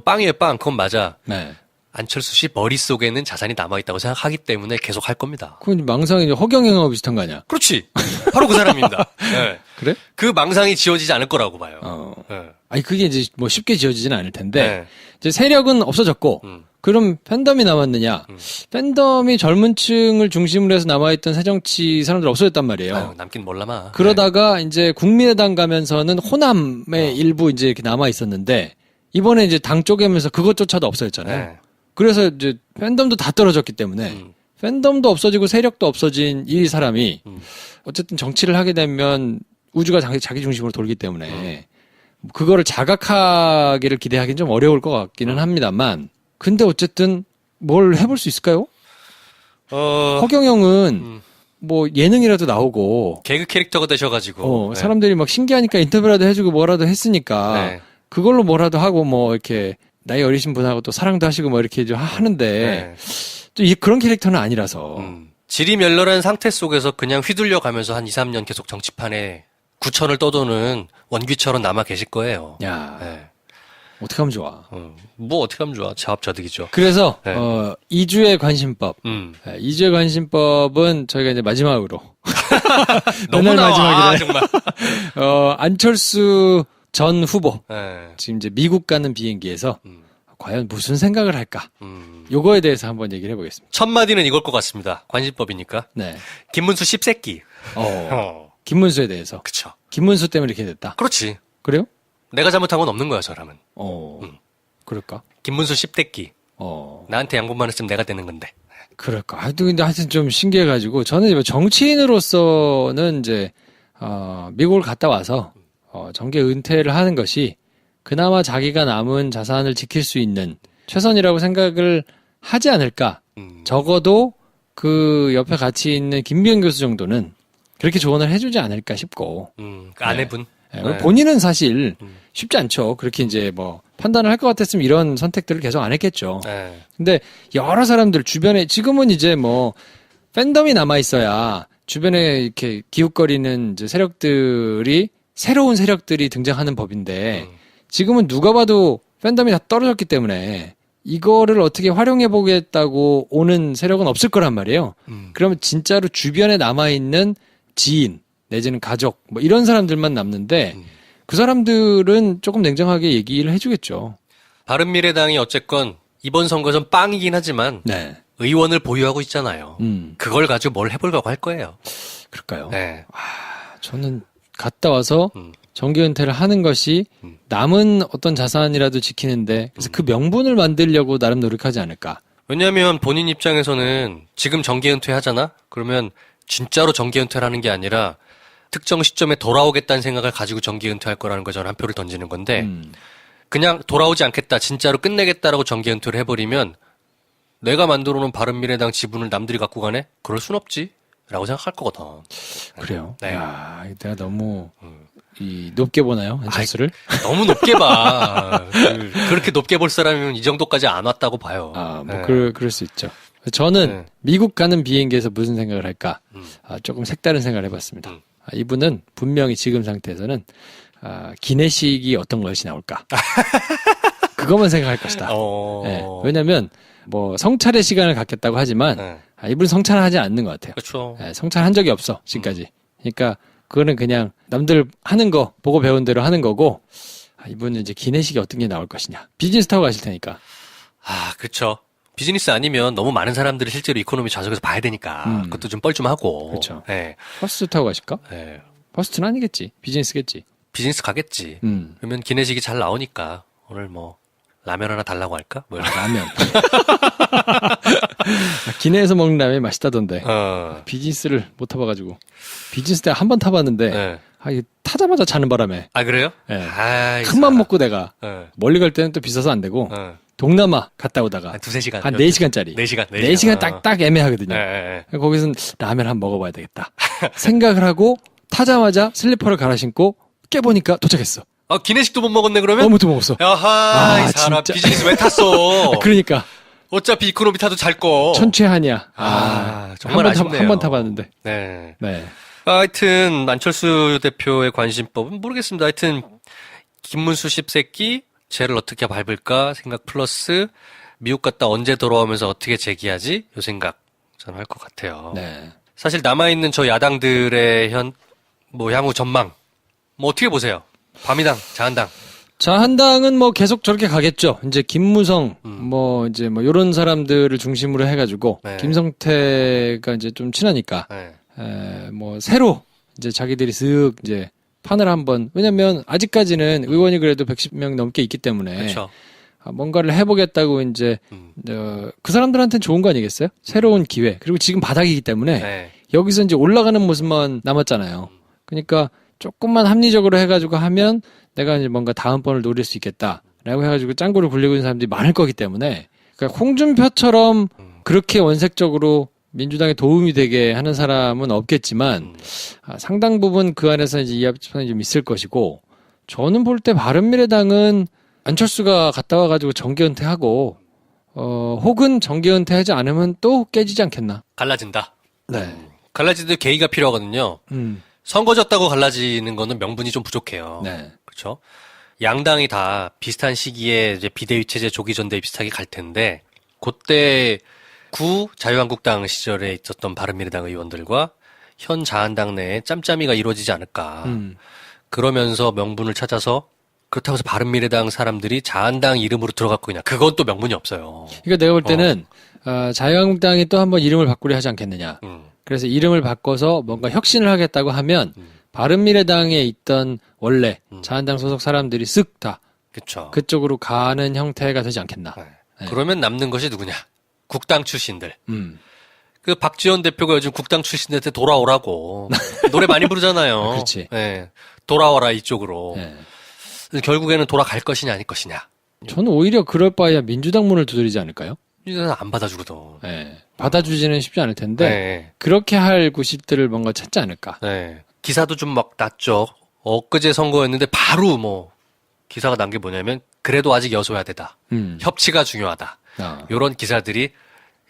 B: 빵이에요, 빵. 그건 맞아.
A: 네.
B: 안철수 씨 머릿속에는 자산이 남아있다고 생각하기 때문에 계속 할 겁니다.
A: 그건 망상이 이제 허경영하고 비슷한 거 아니야?
B: 그렇지. 바로 그 사람입니다. 네.
A: 그래?
B: 그 망상이 지워지지 않을 거라고 봐요. 네.
A: 아니 그게 이제 뭐 쉽게 지어지지는 않을 텐데
B: 네.
A: 이제 세력은 없어졌고 그럼 팬덤이 남았느냐? 팬덤이 젊은 층을 중심으로 해서 남아있던 새정치 사람들 없어졌단 말이에요.
B: 아유, 남긴 몰라마.
A: 그러다가 이제 국민의당 가면서는 호남의 일부 이제 이렇게 남아 있었는데 이번에 이제 당 쪼개면서 그것조차도 없어졌잖아요.
B: 네.
A: 그래서 이제 팬덤도 다 떨어졌기 때문에 팬덤도 없어지고 세력도 없어진 이 사람이 어쨌든 정치를 하게 되면 우주가 자기 중심으로 돌기 때문에 그거를 자각하기를 기대하기는 좀 어려울 것 같기는 합니다만 근데 어쨌든 뭘 해볼 수 있을까요? 허경영은 뭐 예능이라도 나오고
B: 개그 캐릭터가 되셔가지고. 네.
A: 사람들이 막 신기하니까 인터뷰라도 해주고 뭐라도 했으니까
B: 네.
A: 그걸로 뭐라도 하고 뭐 이렇게 나이 어리신 분하고 또 사랑도 하시고 뭐 이렇게 좀 하는데
B: 네.
A: 또 그런 캐릭터는 아니라서
B: 질이 멸렬한 상태 속에서 그냥 휘둘려 가면서 한 2, 3년 계속 정치판에 구천을 떠도는 원귀처럼 남아 계실 거예요.
A: 야
B: 네.
A: 어떻게 하면 좋아.
B: 뭐 어떻게 하면 좋아. 자업자득이죠.
A: 그래서
B: 네.
A: 2주의 관심법. 2주의 관심법은 저희가 이제 마지막으로
B: 너무
A: 맨날
B: 나와
A: 마지막이래.
B: 정말.
A: 안철수 전 후보
B: 네.
A: 지금 이제 미국 가는 비행기에서 과연 무슨 생각을 할까? 요거에 대해서 한번 얘기를 해보겠습니다.
B: 첫 마디는 이걸 것 같습니다. 관심법이니까.
A: 네.
B: 김문수 씹새끼.
A: 김문수에 대해서.
B: 그쵸.
A: 김문수 때문에 이렇게 됐다.
B: 그렇지.
A: 그래요?
B: 내가 잘못한 건 없는 거야, 저라면.
A: 그럴까?
B: 김문수 씹새끼. 나한테 양보만 했으면 내가 되는 건데.
A: 그럴까? 근데 하여튼 좀 신기해가지고, 저는 이제 정치인으로서는 이제, 미국을 갔다 와서, 정계 은퇴를 하는 것이 그나마 자기가 남은 자산을 지킬 수 있는 최선이라고 생각을 하지 않을까. 적어도 그 옆에 같이 있는 김비영 교수 정도는 그렇게 조언을 해주지 않을까 싶고.
B: 그 아내분.
A: 네. 본인은 사실 쉽지 않죠. 그렇게 이제 뭐 판단을 할 것 같았으면 이런 선택들을 계속 안 했겠죠.
B: 네.
A: 근데 여러 사람들 주변에 지금은 이제 뭐 팬덤이 남아 있어야 주변에 이렇게 기웃거리는 이제 세력들이 새로운 세력들이 등장하는 법인데 지금은 누가 봐도 팬덤이 다 떨어졌기 때문에 이거를 어떻게 활용해 보겠다고 오는 세력은 없을 거란 말이에요. 그러면 진짜로 주변에 남아 있는 지인 내지는 가족 뭐 이런 사람들만 남는데 그 사람들은 조금 냉정하게 얘기를 해주겠죠.
B: 바른미래당이 어쨌건 이번 선거에선 빵이긴 하지만
A: 네.
B: 의원을 보유하고 있잖아요. 그걸 가지고 뭘 해보려고 할 거예요.
A: 그럴까요?
B: 네.
A: 저는 갔다 와서 정계 은퇴를 하는 것이 남은 어떤 자산이라도 지키는데 그래서 그 명분을 만들려고 나름 노력하지 않을까.
B: 왜냐하면 본인 입장에서는 지금 정계 은퇴하잖아? 그러면 진짜로 정계 은퇴를 하는 게 아니라 특정 시점에 돌아오겠다는 생각을 가지고 정계 은퇴할 거라는 거 저는 한 표를 던지는 건데 그냥 돌아오지 않겠다, 진짜로 끝내겠다라고 정계 은퇴를 해버리면 내가 만들어 놓은 바른미래당 지분을 남들이 갖고 가네? 그럴 순 없지 라고 생각할 거거든.
A: 그래요?
B: 네.
A: 야, 내가 너무 높게 보나요? 안철수를?
B: 너무 높게 봐. 그렇게 높게 볼 사람이면 이 정도까지 안 왔다고 봐요.
A: 뭐 그럴 수 있죠. 저는 미국 가는 비행기에서 무슨 생각을 할까? 조금 색다른 생각을 해봤습니다. 이분은 분명히 지금 상태에서는 기내식이 어떤 것이 나올까? 그것만 생각할 것이다. 네, 왜냐면 뭐 성찰의 시간을 갖겠다고 하지만
B: 네.
A: 이분은 성찰을 하지 않는 것 같아요.
B: 그렇죠.
A: 예, 성찰한 적이 없어 지금까지. 그러니까 그거는 그냥 남들 하는 거 보고 배운 대로 하는 거고 이분은 이제 기내식이 어떤 게 나올 것이냐. 비즈니스 타고 가실 테니까.
B: 그렇죠. 비즈니스 아니면 너무 많은 사람들이 실제로 이코노미 좌석에서 봐야 되니까 그것도 좀 뻘쭘하고.
A: 그렇죠.
B: 네.
A: 버스 타고 가실까?
B: 네.
A: 버스는 아니겠지. 비즈니스겠지.
B: 비즈니스 가겠지. 그러면 기내식이 잘 나오니까 오늘 뭐 라면 하나 달라고 할까? 뭐 이런.
A: 라면. 기내에서 먹는 라면이 맛있다던데. 비즈니스를 못 타봐가지고. 비즈니스 때 한 번 타봤는데.
B: 네.
A: 이게 타자마자 자는 바람에.
B: 그래요?
A: 네.
B: 아이,
A: 큰맘 먹고 내가.
B: 네.
A: 멀리 갈 때는 또 비싸서 안 되고. 동남아 갔다 오다가.
B: 한 2-3시간.
A: 한 4시간짜리.
B: 4시간.
A: 딱 애매하거든요. 거기서는 라면 한 번 먹어봐야 되겠다. 생각을 하고 타자마자 슬리퍼를 갈아 신고 깨보니까 도착했어.
B: 기내식도 못 먹었네, 그러면?
A: 못 먹었어.
B: 야하, 이 사람
A: 진짜.
B: 비즈니스 왜 탔어?
A: 그러니까.
B: 어차피 이코노미 타도 잘 거.
A: 천추한이야.
B: 정말 아쉽네요.
A: 한 번 타봤는데.
B: 네.
A: 네.
B: 하여튼, 안철수 대표의 관심법은 모르겠습니다. 하여튼, 김문수 씹새끼, 쟤를 어떻게 밟을까 생각 플러스, 미국 갔다 언제 돌아오면서 어떻게 재기하지? 요 생각, 저는 할 것 같아요.
A: 네.
B: 사실 남아있는 저 야당들의 향후 전망, 뭐 어떻게 보세요? 바미당, 자한당.
A: 자한당은 뭐 계속 저렇게 가겠죠. 이제 김무성, 요런 사람들을 중심으로 해가지고,
B: 네.
A: 김성태가 이제 좀 친하니까,
B: 네.
A: 새로, 이제 자기들이 슥, 이제, 판을 한번, 왜냐면, 아직까지는 의원이 그래도 110명 넘게 있기 때문에,
B: 그렇죠.
A: 뭔가를 해보겠다고 이제, 그 사람들한테는 좋은 거 아니겠어요? 새로운 기회. 그리고 지금 바닥이기 때문에,
B: 네.
A: 여기서 이제 올라가는 모습만 남았잖아요. 그러니까, 조금만 합리적으로 해가지고 하면, 내가 이제 뭔가 다음번을 노릴 수 있겠다라고 해가지고 짱구를 굴리고 있는 사람들이 많을 거기 때문에 그러니까 홍준표처럼 그렇게 원색적으로 민주당에 도움이 되게 하는 사람은 없겠지만 상당 부분 그 안에서 이제 이합집산이 좀 있을 것이고 저는 볼 때 바른미래당은 안철수가 갔다 와가지고 정계 은퇴하고 혹은 정계 은퇴하지 않으면 또 깨지지 않겠나?
B: 갈라진다.
A: 네.
B: 갈라지는데 계기가 필요하거든요. 선거 졌다고 갈라지는 거는 명분이 좀 부족해요.
A: 네.
B: 그렇죠. 양당이 다 비슷한 시기에 이제 비대위 체제 조기 전대 비슷하게 갈 텐데 그때 구 자유한국당 시절에 있었던 바른미래당 의원들과 현 자한당 내에 짬짬이가 이루어지지 않을까. 그러면서 명분을 찾아서 그렇다고 해서 바른미래당 사람들이 자한당 이름으로 들어갔고 그냥 그건 또 명분이 없어요.
A: 그러니까 내가 볼 때는 자유한국당이 또 한번 이름을 바꾸려 하지 않겠느냐. 그래서 이름을 바꿔서 뭔가 혁신을 하겠다고 하면 바른미래당에 있던 원래 자한당 소속 사람들이 쓱 다
B: 그렇죠.
A: 그쪽으로 가는 형태가 되지 않겠나.
B: 네. 그러면 남는 것이 누구냐? 국당 출신들.
A: 음.
B: 그 박지원 대표가 요즘 국당 출신들한테 돌아오라고 노래 많이 부르잖아요.
A: 그렇지.
B: 네. 돌아와라 이쪽으로.
A: 네.
B: 결국에는 돌아갈 것이냐 아닐 것이냐.
A: 저는 오히려 그럴 바에야 민주당 문을 두드리지 않을까요?
B: 민주당은 안 받아주거든.
A: 네. 받아주지는 쉽지 않을 텐데
B: 네.
A: 그렇게 할 구실들을 뭔가 찾지 않을까.
B: 네. 기사도 좀 막 났죠. 엊그제 선거였는데 바로 뭐 기사가 난 게 뭐냐면 그래도 아직 여소야되다. 협치가 중요하다. 이런 기사들이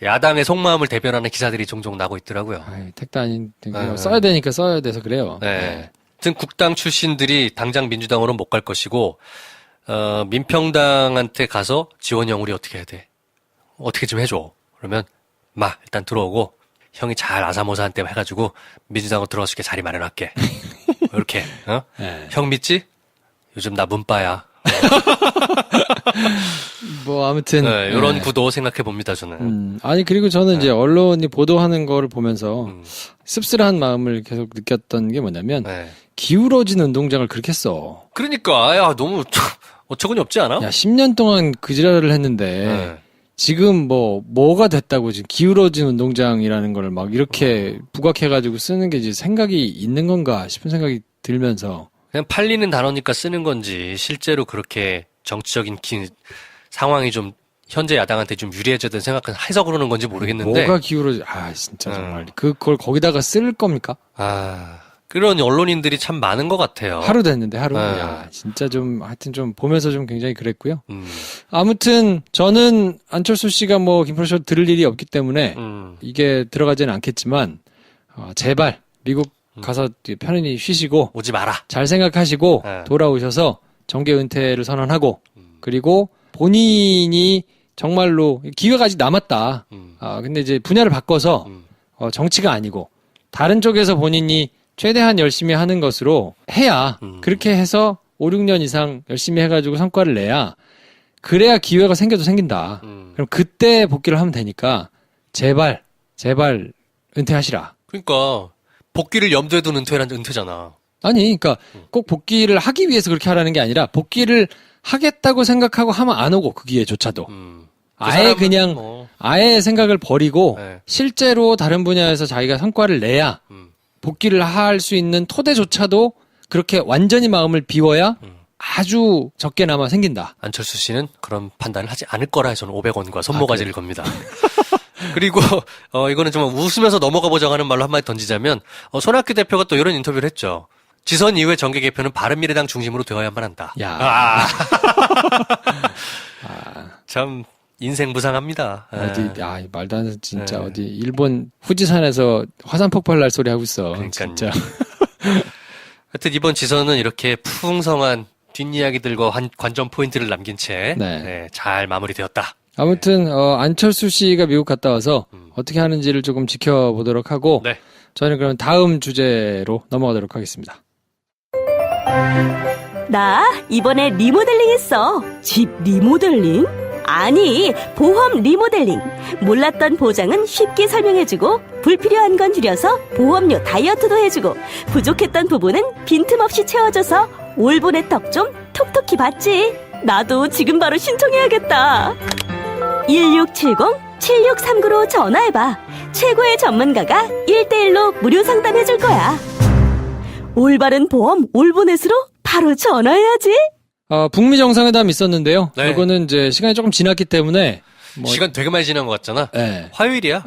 B: 야당의 속마음을 대변하는 기사들이 종종 나고 있더라고요.
A: 택도 아닌 써야 되니까 써야 돼서 그래요.
B: 네. 하여튼 국당 출신들이 당장 민주당으로는 못 갈 것이고 민평당한테 가서 지원형 우리 어떻게 해야 돼? 어떻게 좀 해줘. 그러면 일단 들어오고 형이 잘 아사모사한테 해가지고 민주당으로 들어갈 수 있게 자리 마련할게. 이렇게
A: 네.
B: 형 믿지? 요즘 나 문빠야.
A: 뭐 아무튼
B: 이런 구도 생각해 봅니다 저는.
A: 아니 그리고 저는 이제 언론이 보도하는 거를 보면서 씁쓸한 마음을 계속 느꼈던 게 뭐냐면 기울어진 운동장을 그렇게 써.
B: 그러니까 야 너무 어처구니 없지 않아?
A: 야 10년 동안 그 지랄을 했는데 지금 뭐가 됐다고 지금 기울어진 운동장이라는 걸 막 이렇게 부각해가지고 쓰는 게 이제 생각이 있는 건가 싶은 생각이 들면서.
B: 그냥 팔리는 단어니까 쓰는 건지 실제로 그렇게 정치적인 상황이 좀 현재 야당한테 좀 유리해졌다는 생각은 해서 그러는 건지 모르겠는데
A: 뭐가 기울어지 진짜 정말 그걸 거기다가 쓸 겁니까?
B: 그런 언론인들이 참 많은 것 같아요.
A: 하루 됐는데 하루. 야 진짜 좀 하여튼 좀 보면서 좀 굉장히 그랬고요. 아무튼 저는 안철수 씨가 김프로 쇼 들을 일이 없기 때문에 이게 들어가지는 않겠지만 제발 미국 가서 편안히 쉬시고
B: 오지 마라.
A: 잘 생각하시고 돌아오셔서 정계 은퇴를 선언하고 그리고 본인이 정말로 기회가 아직 남았다. 근데 이제 분야를 바꿔서 정치가 아니고 다른 쪽에서 본인이 최대한 열심히 하는 것으로 해야 그렇게 해서 5, 6년 이상 열심히 해가지고 성과를 내야 그래야 기회가 생겨도 생긴다. 그럼 그때 복귀를 하면 되니까 제발 은퇴하시라.
B: 그러니까 복귀를 염두에 둔 은퇴란 은퇴잖아.
A: 아니, 그러니까 꼭 복귀를 하기 위해서 그렇게 하라는 게 아니라 복귀를 하겠다고 생각하고 하면 안 오고 그 기회조차도. 아예 그냥 아예 생각을 버리고
B: 네.
A: 실제로 다른 분야에서 자기가 성과를 내야 복귀를 할 수 있는 토대조차도 그렇게 완전히 마음을 비워야 아주 적게나마 생긴다.
B: 안철수 씨는 그런 판단을 하지 않을 거라 해서는 500원과 손모가지를 겁니다. 그리고 이거는 좀 웃으면서 넘어가 보자고 하는 말로 한마디 던지자면 손학규 대표가 또 이런 인터뷰를 했죠. 지선 이후에 정계 개편은 바른미래당 중심으로 되어야만 한다.
A: 야.
B: 참 인생 무상합니다.
A: 말도 안 돼, 진짜.
B: 네.
A: 어디, 일본 후지산에서 화산 폭발 날 소리 하고 있어.
B: 그러니까요.
A: 진짜.
B: 하여튼 이번 지선은 이렇게 풍성한 뒷이야기들과 관전 포인트를 남긴 채 잘 마무리되었다.
A: 아무튼, 안철수 씨가 미국 갔다 와서 어떻게 하는지를 조금 지켜보도록 하고,
B: 네.
A: 저희는 그럼 다음 주제로 넘어가도록 하겠습니다.
E: 나 이번에 리모델링 했어. 집 리모델링? 아니, 보험 리모델링. 몰랐던 보장은 쉽게 설명해주고 불필요한 건 줄여서 보험료 다이어트도 해주고 부족했던 부분은 빈틈없이 채워줘서 올본의 턱 좀 톡톡히 받지. 나도 지금 바로 신청해야겠다. 1670-7639로 전화해봐. 최고의 전문가가 1대1로 무료 상담해줄 거야. 올바른 보험 올보넷으로 바로 전화해야지.
A: 북미 정상회담 있었는데요.
B: 네.
A: 이거는 이제 시간이 조금 지났기 때문에
B: 시간 되게 많이 지난 것 같잖아.
A: 네.
B: 화요일이야.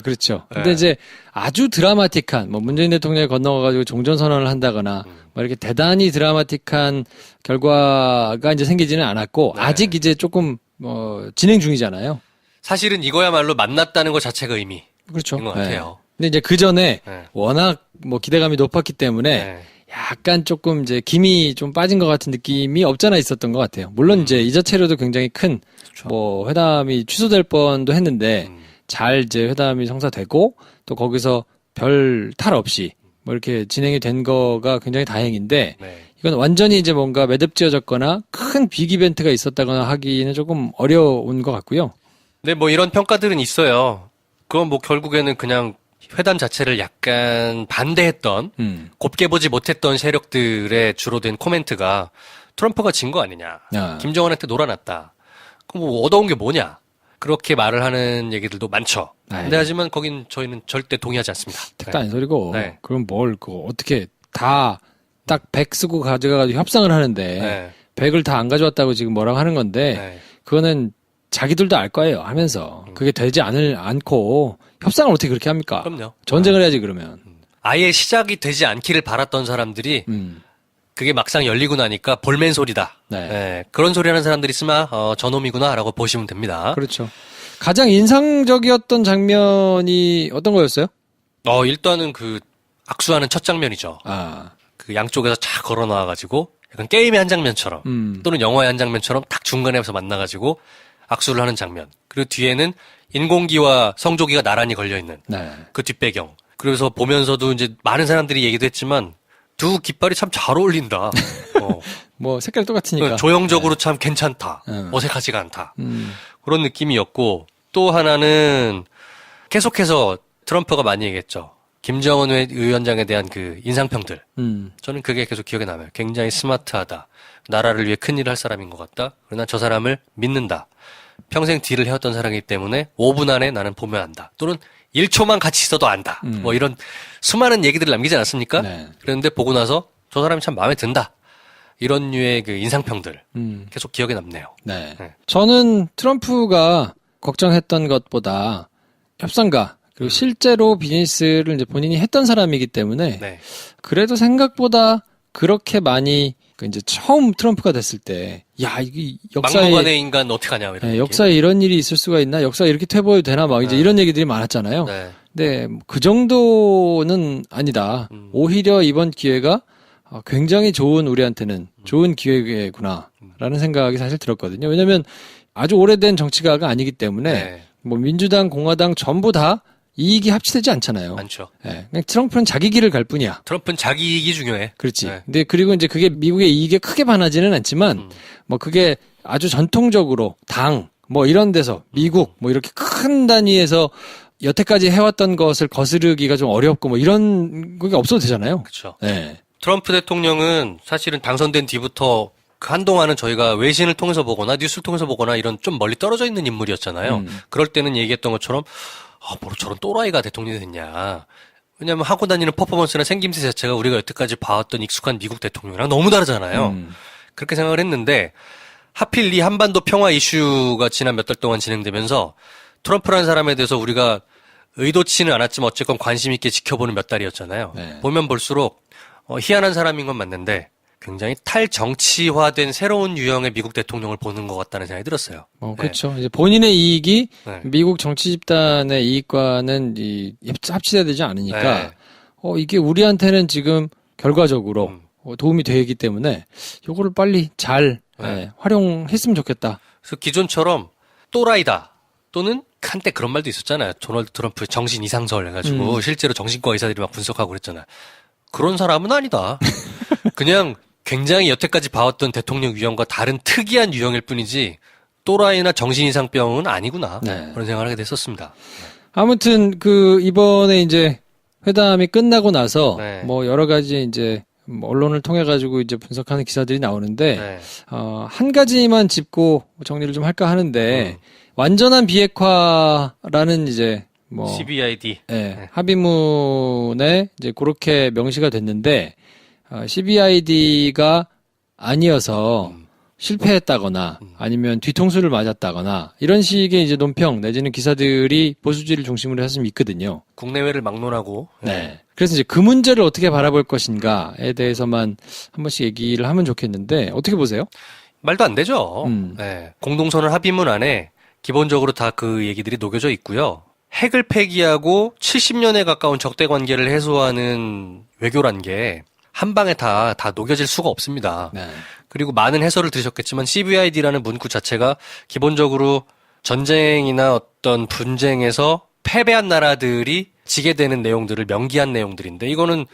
A: 그렇죠. 근데 이제 아주 드라마틱한, 문재인 대통령이 건너가가지고 종전선언을 한다거나, 이렇게 대단히 드라마틱한 결과가 이제 생기지는 않았고, 아직 이제 조금, 진행 중이잖아요.
B: 사실은 이거야말로 만났다는 것 자체가 의미인
A: 그렇죠.
B: 것 같아요.
A: 근데 이제 그 전에
B: 네.
A: 워낙 기대감이 높았기 때문에 약간 조금 이제 김이 좀 빠진 것 같은 느낌이 없잖아 있었던 것 같아요. 물론 이제 이 자체로도 굉장히 큰 회담이 취소될 뻔도 했는데 잘 이제 회담이 성사되고 또 거기서 별 탈 없이 이렇게 진행이 된 거가 굉장히 다행인데 이건 완전히 이제 뭔가 매듭지어졌거나 큰 빅 이벤트가 있었다거나 하기는 조금 어려운 것 같고요.
B: 네, 이런 평가들은 있어요. 그건 결국에는 그냥 회담 자체를 약간 반대했던, 곱게 보지 못했던 세력들의 주로 된 코멘트가 트럼프가 진 거 아니냐. 김정은한테 놀아놨다. 그럼 얻어온 게 뭐냐. 그렇게 말을 하는 얘기들도 많죠. 근데 하지만 저희는 절대 동의하지 않습니다.
A: 택도 아닌 소리고. 그럼 어떻게 딱 100 쓰고 가져가가지고 협상을 하는데 100을 다 안 가져왔다고 지금 뭐라고 하는 건데 그거는 자기들도 알 거예요 하면서 그게 되지 않고 협상을 어떻게 그렇게 합니까?
B: 그럼요.
A: 전쟁을 해야지 그러면.
B: 아예 시작이 되지 않기를 바랐던 사람들이 그게 막상 열리고 나니까 볼멘 소리다. 그런 소리 하는 사람들이 있으면 저놈이구나라고 보시면 됩니다.
A: 그렇죠. 가장 인상적이었던 장면이 어떤 거였어요?
B: 일단은 그 악수하는 첫 장면이죠. 그 양쪽에서 쫙 걸어 나와가지고 약간 게임의 한 장면처럼 또는 영화의 한 장면처럼 딱 중간에서 만나가지고 악수를 하는 장면. 그리고 뒤에는 인공기와 성조기가 나란히 걸려있는 그 뒷배경. 그래서 보면서도 이제 많은 사람들이 얘기도 했지만 두 깃발이 참 잘 어울린다.
A: 색깔이 똑같으니까.
B: 조형적으로 참 괜찮다. 어색하지가 않다. 그런 느낌이었고 또 하나는 계속해서 트럼프가 많이 얘기했죠. 김정은 위원장에 대한 그 인상평들. 저는 그게 계속 기억에 남아요. 굉장히 스마트하다. 나라를 위해 큰일을 할 사람인 것 같다. 그러나 저 사람을 믿는다. 평생 딜을 해왔던 사람이기 때문에 5분 안에 나는 보면 안다. 또는 1초만 같이 있어도 안다. 이런 수많은 얘기들을 남기지 않았습니까? 그런데 보고 나서 저 사람이 참 마음에 든다. 이런 류의 그 인상평들 계속 기억에 남네요.
A: 저는 트럼프가 걱정했던 것보다 협상가 그리고 실제로 비즈니스를 이제 본인이 했던 사람이기 때문에 그래도 생각보다 그렇게 많이 이제 처음 트럼프가 됐을 때, 이게 역사에.
B: 막무가내 인간 어떡하냐, 이런
A: 역사에 이런 일이 있을 수가 있나? 역사에 이렇게 퇴보해도 되나? 이제 이런 얘기들이 많았잖아요. 근데 그 정도는 아니다. 오히려 이번 기회가 굉장히 좋은 우리한테는 좋은 기회구나. 라는 생각이 사실 들었거든요. 왜냐면 아주 오래된 정치가가 아니기 때문에
B: 네.
A: 뭐 민주당, 공화당 전부 다 이익이 합치되지 않잖아요.
B: 많죠.
A: 예. 그냥 트럼프는 자기 길을 갈 뿐이야.
B: 트럼프는 자기 이익이 중요해.
A: 그렇지.
B: 네.
A: 근데 그리고 이제 그게 미국의 이익에 크게 반하지는 않지만 뭐 그게 아주 전통적으로 당 뭐 이런 데서 미국 뭐 이렇게 큰 단위에서 여태까지 해왔던 것을 거스르기가 좀 어렵고 뭐 이런 그게 없어도 되잖아요.
B: 그렇죠.
A: 네.
B: 트럼프 대통령은 사실은 당선된 뒤부터 한동안은 저희가 외신을 통해서 보거나 뉴스를 통해서 보거나 이런 좀 멀리 떨어져 있는 인물이었잖아요. 그럴 때는 얘기했던 것처럼 뭐로 저런 또라이가 대통령이 됐냐. 왜냐하면 하고 다니는 퍼포먼스나 생김새 자체가 우리가 여태까지 봐왔던 익숙한 미국 대통령이랑 너무 다르잖아요. 그렇게 생각을 했는데 하필 이 한반도 평화 이슈가 지난 몇 달 동안 진행되면서 트럼프라는 사람에 대해서 우리가 의도치는 않았지만 어쨌건 관심 있게 지켜보는 몇 달이었잖아요.
A: 네.
B: 보면 볼수록 희한한 사람인 건 맞는데 굉장히 탈정치화된 새로운 유형의 미국 대통령을 보는 것 같다는 생각이 들었어요.
A: 그렇죠. 이제 본인의 이익이
B: 네.
A: 미국 정치 집단의 이익과는 합치돼야 되지 않으니까
B: 네.
A: 이게 우리한테는 지금 결과적으로 도움이 되기 때문에 요거를 빨리 잘
B: 네.
A: 활용했으면 좋겠다.
B: 그래서 기존처럼 또라이다 또는 한때 그런 말도 있었잖아요. 도널드 트럼프 정신 이상설 해가지고 실제로 정신과 의사들이 막 분석하고 그랬잖아요. 그런 사람은 아니다. 그냥 굉장히 여태까지 봐왔던 대통령 유형과 다른 특이한 유형일 뿐이지 또라이나 정신 이상병은 아니구나.
A: 네.
B: 그런 생각을 하게 됐었습니다.
A: 아무튼 이번에 이제 회담이 끝나고 나서
B: 네.
A: 뭐 여러 가지 이제 언론을 통해 가지고 이제 분석하는 기사들이 나오는데
B: 네.
A: 한 가지만 짚고 정리를 좀 할까 하는데 완전한 비핵화라는 이제 뭐
B: CBID.
A: 네, 합의문에 이제 그렇게 명시가 됐는데 CBID가 아니어서 실패했다거나 아니면 뒤통수를 맞았다거나 이런 식의 이제 논평 내지는 기사들이 보수지를 중심으로 해서 좀 있거든요.
B: 국내외를 막론하고.
A: 네. 그래서 이제 그 문제를 어떻게 바라볼 것인가에 대해서만 한 번씩 얘기를 하면 좋겠는데 어떻게 보세요?
B: 말도 안 되죠. 네. 공동선언 합의문 안에 기본적으로 다 그 얘기들이 녹여져 있고요. 핵을 폐기하고 70년에 가까운 적대 관계를 해소하는 외교란 게 한 방에 다 녹여질 수가 없습니다.
A: 네.
B: 그리고 많은 해설을 들으셨겠지만 CBID라는 문구 자체가 기본적으로 전쟁이나 어떤 분쟁에서 패배한 나라들이 지게 되는 내용들을 명기한 내용들인데 이거는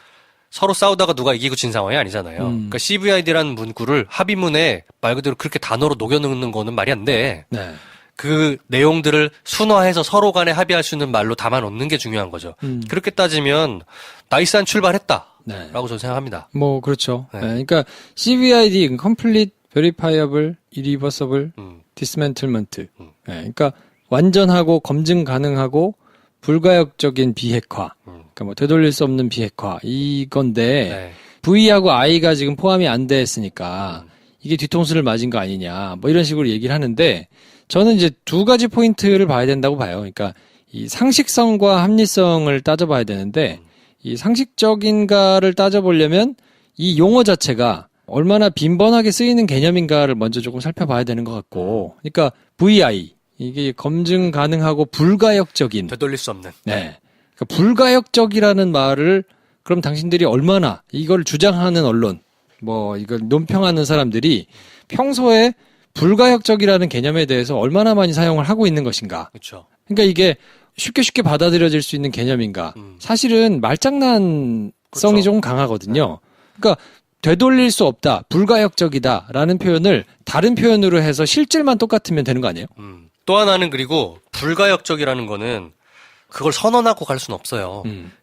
B: 서로 싸우다가 누가 이기고 진 상황이 아니잖아요. 그러니까 CBID라는 문구를 합의문에 말 그대로 그렇게 단어로 녹여넣는 거는 말이 안 돼.
A: 네.
B: 그 내용들을 순화해서 서로 간에 합의할 수 있는 말로 담아놓는 게 중요한 거죠. 그렇게 따지면 나이스한 출발했다.
A: 네.
B: 라고 저는 생각합니다.
A: 뭐 그렇죠.
B: 네.
A: 네. 그러니까 CBID Complete Verifiable Irreversible Dismantlement. 네. 그러니까 완전하고 검증 가능하고 불가역적인 비핵화. 그러니까 뭐 되돌릴 수 없는 비핵화 이건데
B: 네.
A: V하고 I가 지금 포함이 안 됐으니까 이게 뒤통수를 맞은 거 아니냐. 뭐 이런 식으로 얘기를 하는데 저는 이제 두 가지 포인트를 봐야 된다고 봐요. 그러니까 이 상식성과 합리성을 따져봐야 되는데 이 상식적인가를 따져보려면 이 용어 자체가 얼마나 빈번하게 쓰이는 개념인가를 먼저 조금 살펴봐야 되는 것 같고, 그러니까 VI 이게 검증 가능하고 불가역적인.
B: 되돌릴 수 없는.
A: 네. 그러니까 불가역적이라는 말을 그럼 당신들이 얼마나 이걸 주장하는 언론, 뭐 이걸 논평하는 사람들이 평소에 불가역적이라는 개념에 대해서 얼마나 많이 사용을 하고 있는 것인가.
B: 그렇죠.
A: 그러니까 이게 쉽게 받아들여질 수 있는 개념인가. 사실은 말장난성이
B: 그렇죠.
A: 조금 강하거든요. 그러니까 되돌릴 수 없다, 불가역적이다라는 표현을 다른 표현으로 해서 실질만 똑같으면 되는 거 아니에요?
B: 또 하나는 그리고 불가역적이라는 거는 그걸 선언하고 갈 수는 없어요.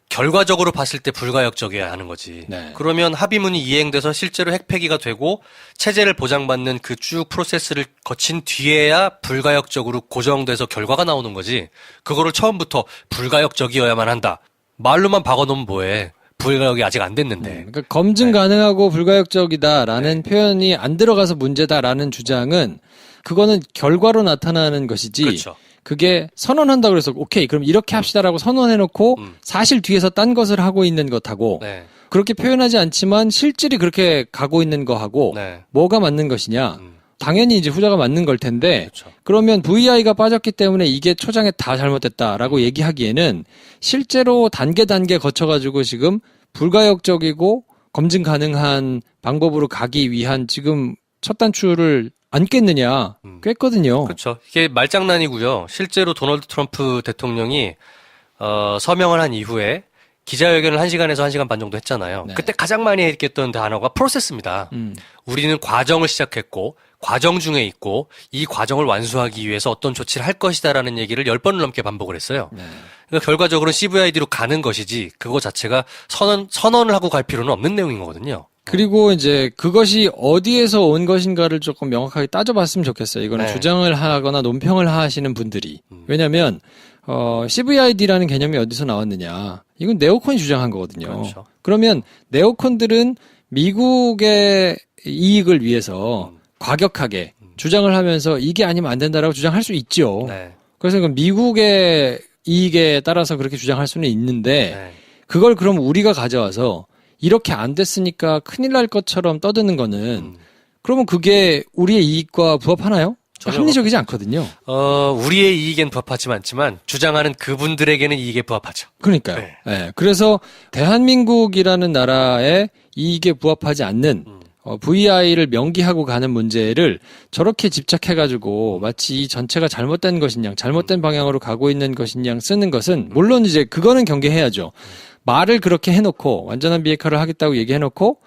B: 결과적으로 봤을 때 불가역적이어야 하는 거지.
A: 네.
B: 그러면 합의문이 이행돼서 실제로 핵 폐기가 되고 체제를 보장받는 그 쭉 프로세스를 거친 뒤에야 불가역적으로 고정돼서 결과가 나오는 거지. 그거를 처음부터 불가역적이어야만 한다. 말로만 박아놓으면 뭐해. 불가역이 아직 안 됐는데.
A: 그러니까 검증 가능하고 불가역적이다라는 표현이 안 들어가서 문제다라는 주장은 그거는 결과로 나타나는 것이지.
B: 그렇죠.
A: 그게 선언한다고 그래서 오케이 그럼 이렇게 합시다라고 선언해놓고 사실 뒤에서 딴 것을 하고 있는 것하고
B: 네.
A: 그렇게 표현하지 않지만 실질이 그렇게 가고 있는 거하고
B: 네.
A: 뭐가 맞는 것이냐. 당연히 이제 후자가 맞는 걸 텐데
B: 그렇죠.
A: 그러면 VI가 빠졌기 때문에 이게 초장에 다 잘못됐다라고 얘기하기에는 실제로 단계 거쳐가지고 지금 불가역적이고 검증 가능한 방법으로 가기 위한 지금 첫 단추를 안 깼거든요.
B: 그렇죠. 이게 말장난이고요. 실제로 도널드 트럼프 대통령이 서명을 한 이후에 기자회견을 1시간에서 1시간 반 정도 했잖아요.
A: 네.
B: 그때 가장 많이 얘기했던 단어가 프로세스입니다. 우리는 과정을 시작했고 과정 중에 있고 이 과정을 완수하기 위해서 어떤 조치를 할 것이다라는 얘기를 10번을 넘게 반복을 했어요.
A: 네.
B: 그러니까 결과적으로는 CVID로 가는 것이지 그거 자체가 선언을 하고 갈 필요는 없는 내용인 거거든요.
A: 그리고 이제 그것이 어디에서 온 것인가를 조금 명확하게 따져봤으면 좋겠어요. 이거는
B: 네.
A: 주장을 하거나 논평을 하시는 분들이. 왜냐하면 CVID라는 개념이 어디서 나왔느냐. 이건 네오콘이 주장한 거거든요.
B: 그렇죠.
A: 그러면 네오콘들은 미국의 이익을 위해서 과격하게 주장을 하면서 이게 아니면 안 된다라고 주장할 수 있죠.
B: 네.
A: 그래서 그 미국의 이익에 따라서 그렇게 주장할 수는 있는데
B: 네.
A: 그걸 그럼 우리가 가져와서 이렇게 안 됐으니까 큰일 날 것처럼 떠드는 거는 그러면 그게 우리의 이익과 부합하나요?
B: 전혀
A: 합리적이지 않거든요.
B: 우리의 이익엔 부합하지 않지만 주장하는 그분들에게는 이익에 부합하죠.
A: 그러니까요.
B: 네.
A: 네, 그래서 대한민국이라는 나라의 이익에 부합하지 않는 VI를 명기하고 가는 문제를 저렇게 집착해가지고 마치 이 전체가 잘못된 것인 양, 잘못된 방향으로 가고 있는 것인 양 쓰는 것은 물론 이제 그거는 경계해야죠. 말을 그렇게 해놓고 완전한 비핵화를 하겠다고 얘기해놓고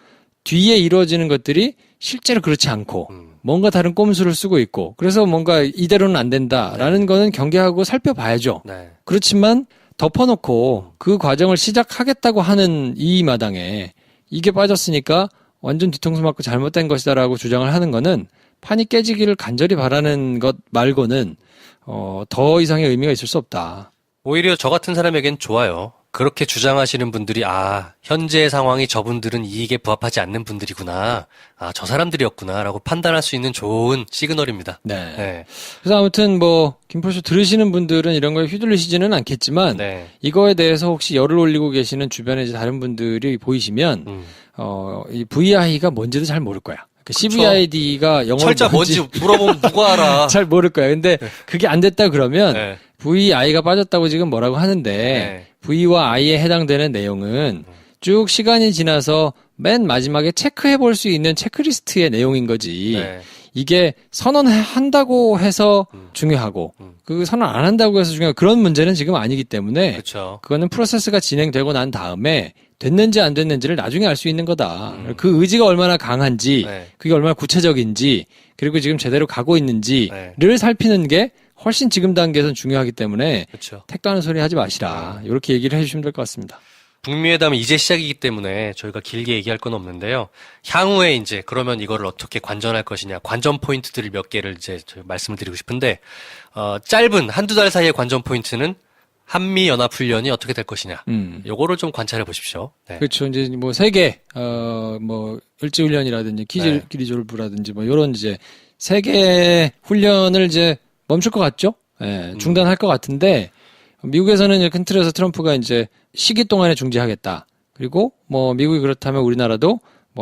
A: 뒤에 이루어지는 것들이 실제로 그렇지 않고 뭔가 다른 꼼수를 쓰고 있고 그래서 뭔가 이대로는 안 된다라는 거는 경계하고 살펴봐야죠.
B: 네.
A: 그렇지만 덮어놓고 그 과정을 시작하겠다고 하는 이 마당에 이게 빠졌으니까 완전 뒤통수 맞고 잘못된 것이다라고 주장을 하는 거는 판이 깨지기를 간절히 바라는 것 말고는 더 이상의 의미가 있을 수 없다.
B: 오히려 저 같은 사람에겐 좋아요. 그렇게 주장하시는 분들이 현재의 상황이 저분들은 이익에 부합하지 않는 분들이구나. 저 사람들이었구나라고 판단할 수 있는 좋은 시그널입니다.
A: 네.
B: 네.
A: 그래서 아무튼 김포쇼 들으시는 분들은 이런 거에 휘둘리시지는 않겠지만
B: 네.
A: 이거에 대해서 혹시 열을 올리고 계시는 주변에 이제 다른 분들이 보이시면 이 VI가 뭔지도 잘 모를 거야. 그러니까 CVID가 영어로
B: 철자 뭔지 물어보면 누가 알아.
A: 잘 모를 거야. 근데 그게 안 됐다 그러면
B: 네.
A: VI가 빠졌다고 지금 뭐라고 하는데
B: 네.
A: V와 I에 해당되는 내용은 쭉 시간이 지나서 맨 마지막에 체크해 볼 수 있는 체크리스트의 내용인 거지.
B: 네.
A: 이게 선언한다고 해서 중요하고 그 선언 안 한다고 해서 중요한 그런 문제는 지금 아니기 때문에
B: 그렇죠.
A: 그거는 프로세스가 진행되고 난 다음에 됐는지 안 됐는지를 나중에 알 수 있는 거다. 그 의지가 얼마나 강한지
B: 네.
A: 그게 얼마나 구체적인지 그리고 지금 제대로 가고 있는지를 살피는 게 훨씬 지금 단계에서는 중요하기 때문에
B: 그렇죠.
A: 택도 하는 소리 하지 마시라. 이렇게 얘기를 해주시면 될 것 같습니다.
B: 북미회담은 이제 시작이기 때문에 저희가 길게 얘기할 건 없는데요. 향후에 이제 그러면 이거를 어떻게 관전할 것이냐, 관전 포인트들을 몇 개를 이제 저희 말씀을 드리고 싶은데, 짧은 한두 달 사이의 관전 포인트는 한미 연합훈련이 어떻게 될 것이냐. 요거를 좀 관찰해 보십시오. 네.
A: 그렇죠. 이제 세계, 일지훈련이라든지
B: 네.
A: 기리졸브라든지 요런 이제 세계 훈련을 이제 멈출 것 같죠? 예, 중단할 것 같은데, 미국에서는 이제 큰 틀에서 트럼프가 이제 시기 동안에 중지하겠다. 그리고 미국이 그렇다면 우리나라도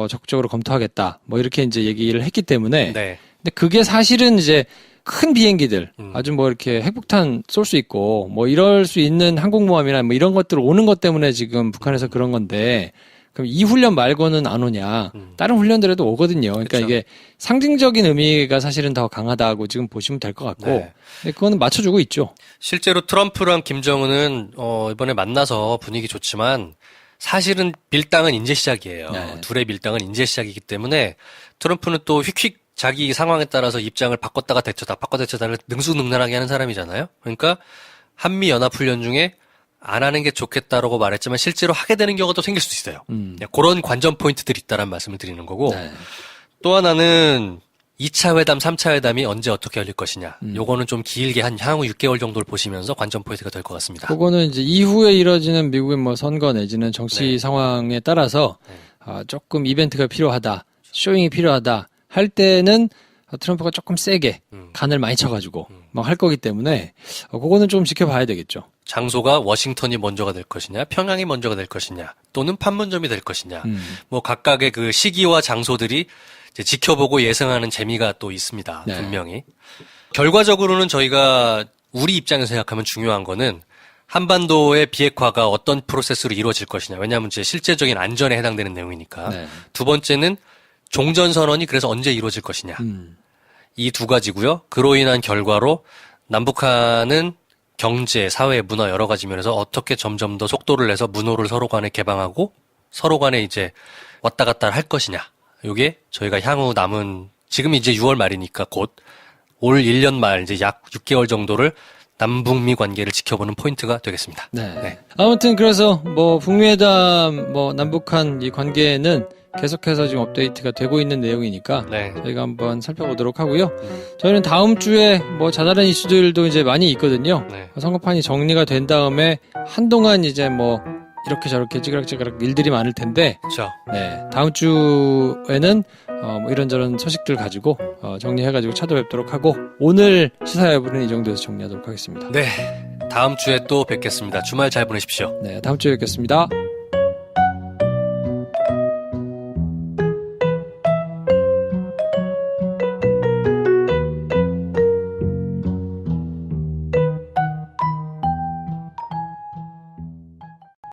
A: 적극적으로 검토하겠다. 이렇게 이제 얘기를 했기 때문에.
B: 네.
A: 근데 그게 사실은 이제 큰 비행기들, 아주 이렇게 핵폭탄 쏠 수 있고, 이럴 수 있는 항공모함이나 이런 것들 오는 것 때문에 지금 북한에서 그런 건데, 그럼 이 훈련 말고는 안 오냐? 다른 훈련들에도 오거든요. 그러니까
B: 그쵸.
A: 이게 상징적인 의미가 사실은 더 강하다고 지금 보시면 될 것 같고,
B: 네.
A: 근데 그거는 맞춰주고 있죠.
B: 실제로 트럼프랑 김정은은 이번에 만나서 분위기 좋지만 사실은 밀당은 이제 시작이에요.
A: 네.
B: 둘의 밀당은 이제 시작이기 때문에 트럼프는 또 휙휙 자기 상황에 따라서 입장을 바꿨다가 대처다를 능수능란하게 하는 사람이잖아요. 그러니까 한미 연합훈련 중에 안 하는 게 좋겠다라고 말했지만 실제로 하게 되는 경우가 또 생길 수도 있어요. 그런 관전 포인트들이 있다라는 말씀을 드리는 거고
A: 네.
B: 또 하나는 2차 회담, 3차 회담이 언제 어떻게 열릴 것이냐. 요거는 좀 길게 향후 6개월 정도를 보시면서 관전 포인트가 될 것 같습니다.
A: 그거는 이제 이후에 이뤄지는 미국의 선거 내지는 정치
B: 네.
A: 상황에 따라서 조금 이벤트가 필요하다, 쇼잉이 필요하다 할 때는 트럼프가 조금 세게 간을 많이 쳐가지고 할 거기 때문에 그거는 좀 지켜봐야 되겠죠.
B: 장소가 워싱턴이 먼저가 될 것이냐, 평양이 먼저가 될 것이냐, 또는 판문점이 될 것이냐. 각각의 그 시기와 장소들이 이제 지켜보고 예상하는 재미가 또 있습니다.
A: 네.
B: 분명히. 결과적으로는 저희가 우리 입장에서 생각하면 중요한 거는 한반도의 비핵화가 어떤 프로세스로 이루어질 것이냐. 왜냐하면 이제 실제적인 안전에 해당되는 내용이니까.
A: 네.
B: 두 번째는 종전선언이 그래서 언제 이루어질 것이냐. 이 두 가지고요. 그로 인한 결과로 남북한은 경제, 사회, 문화 여러 가지 면에서 어떻게 점점 더 속도를 내서 문호를 서로 간에 개방하고 서로 간에 이제 왔다 갔다 할 것이냐. 요게 저희가 향후 남은 지금 이제 6월 말이니까 곧 올 1년 말 이제 약 6개월 정도를 남북미 관계를 지켜보는 포인트가 되겠습니다.
A: 네. 아무튼 그래서 뭐 북미회담 뭐 남북한 이 관계는 계속해서 지금 업데이트가 되고 있는 내용이니까
B: 네.
A: 저희가 한번 살펴보도록 하고요. 저희는 다음 주에 뭐 자잘한 이슈들도 이제 많이 있거든요.
B: 네.
A: 선거판이 정리가 된 다음에 한동안 이제 뭐 이렇게 저렇게 찌그락찌그락 일들이 많을 텐데,
B: 그렇죠.
A: 네, 다음 주에는 뭐 이런저런 소식들 가지고 정리해가지고 찾아뵙도록 하고 오늘 시사회부는 이 정도에서 정리하도록 하겠습니다.
B: 네. 다음 주에 또 뵙겠습니다. 주말 잘 보내십시오.
A: 네, 다음 주에 뵙겠습니다.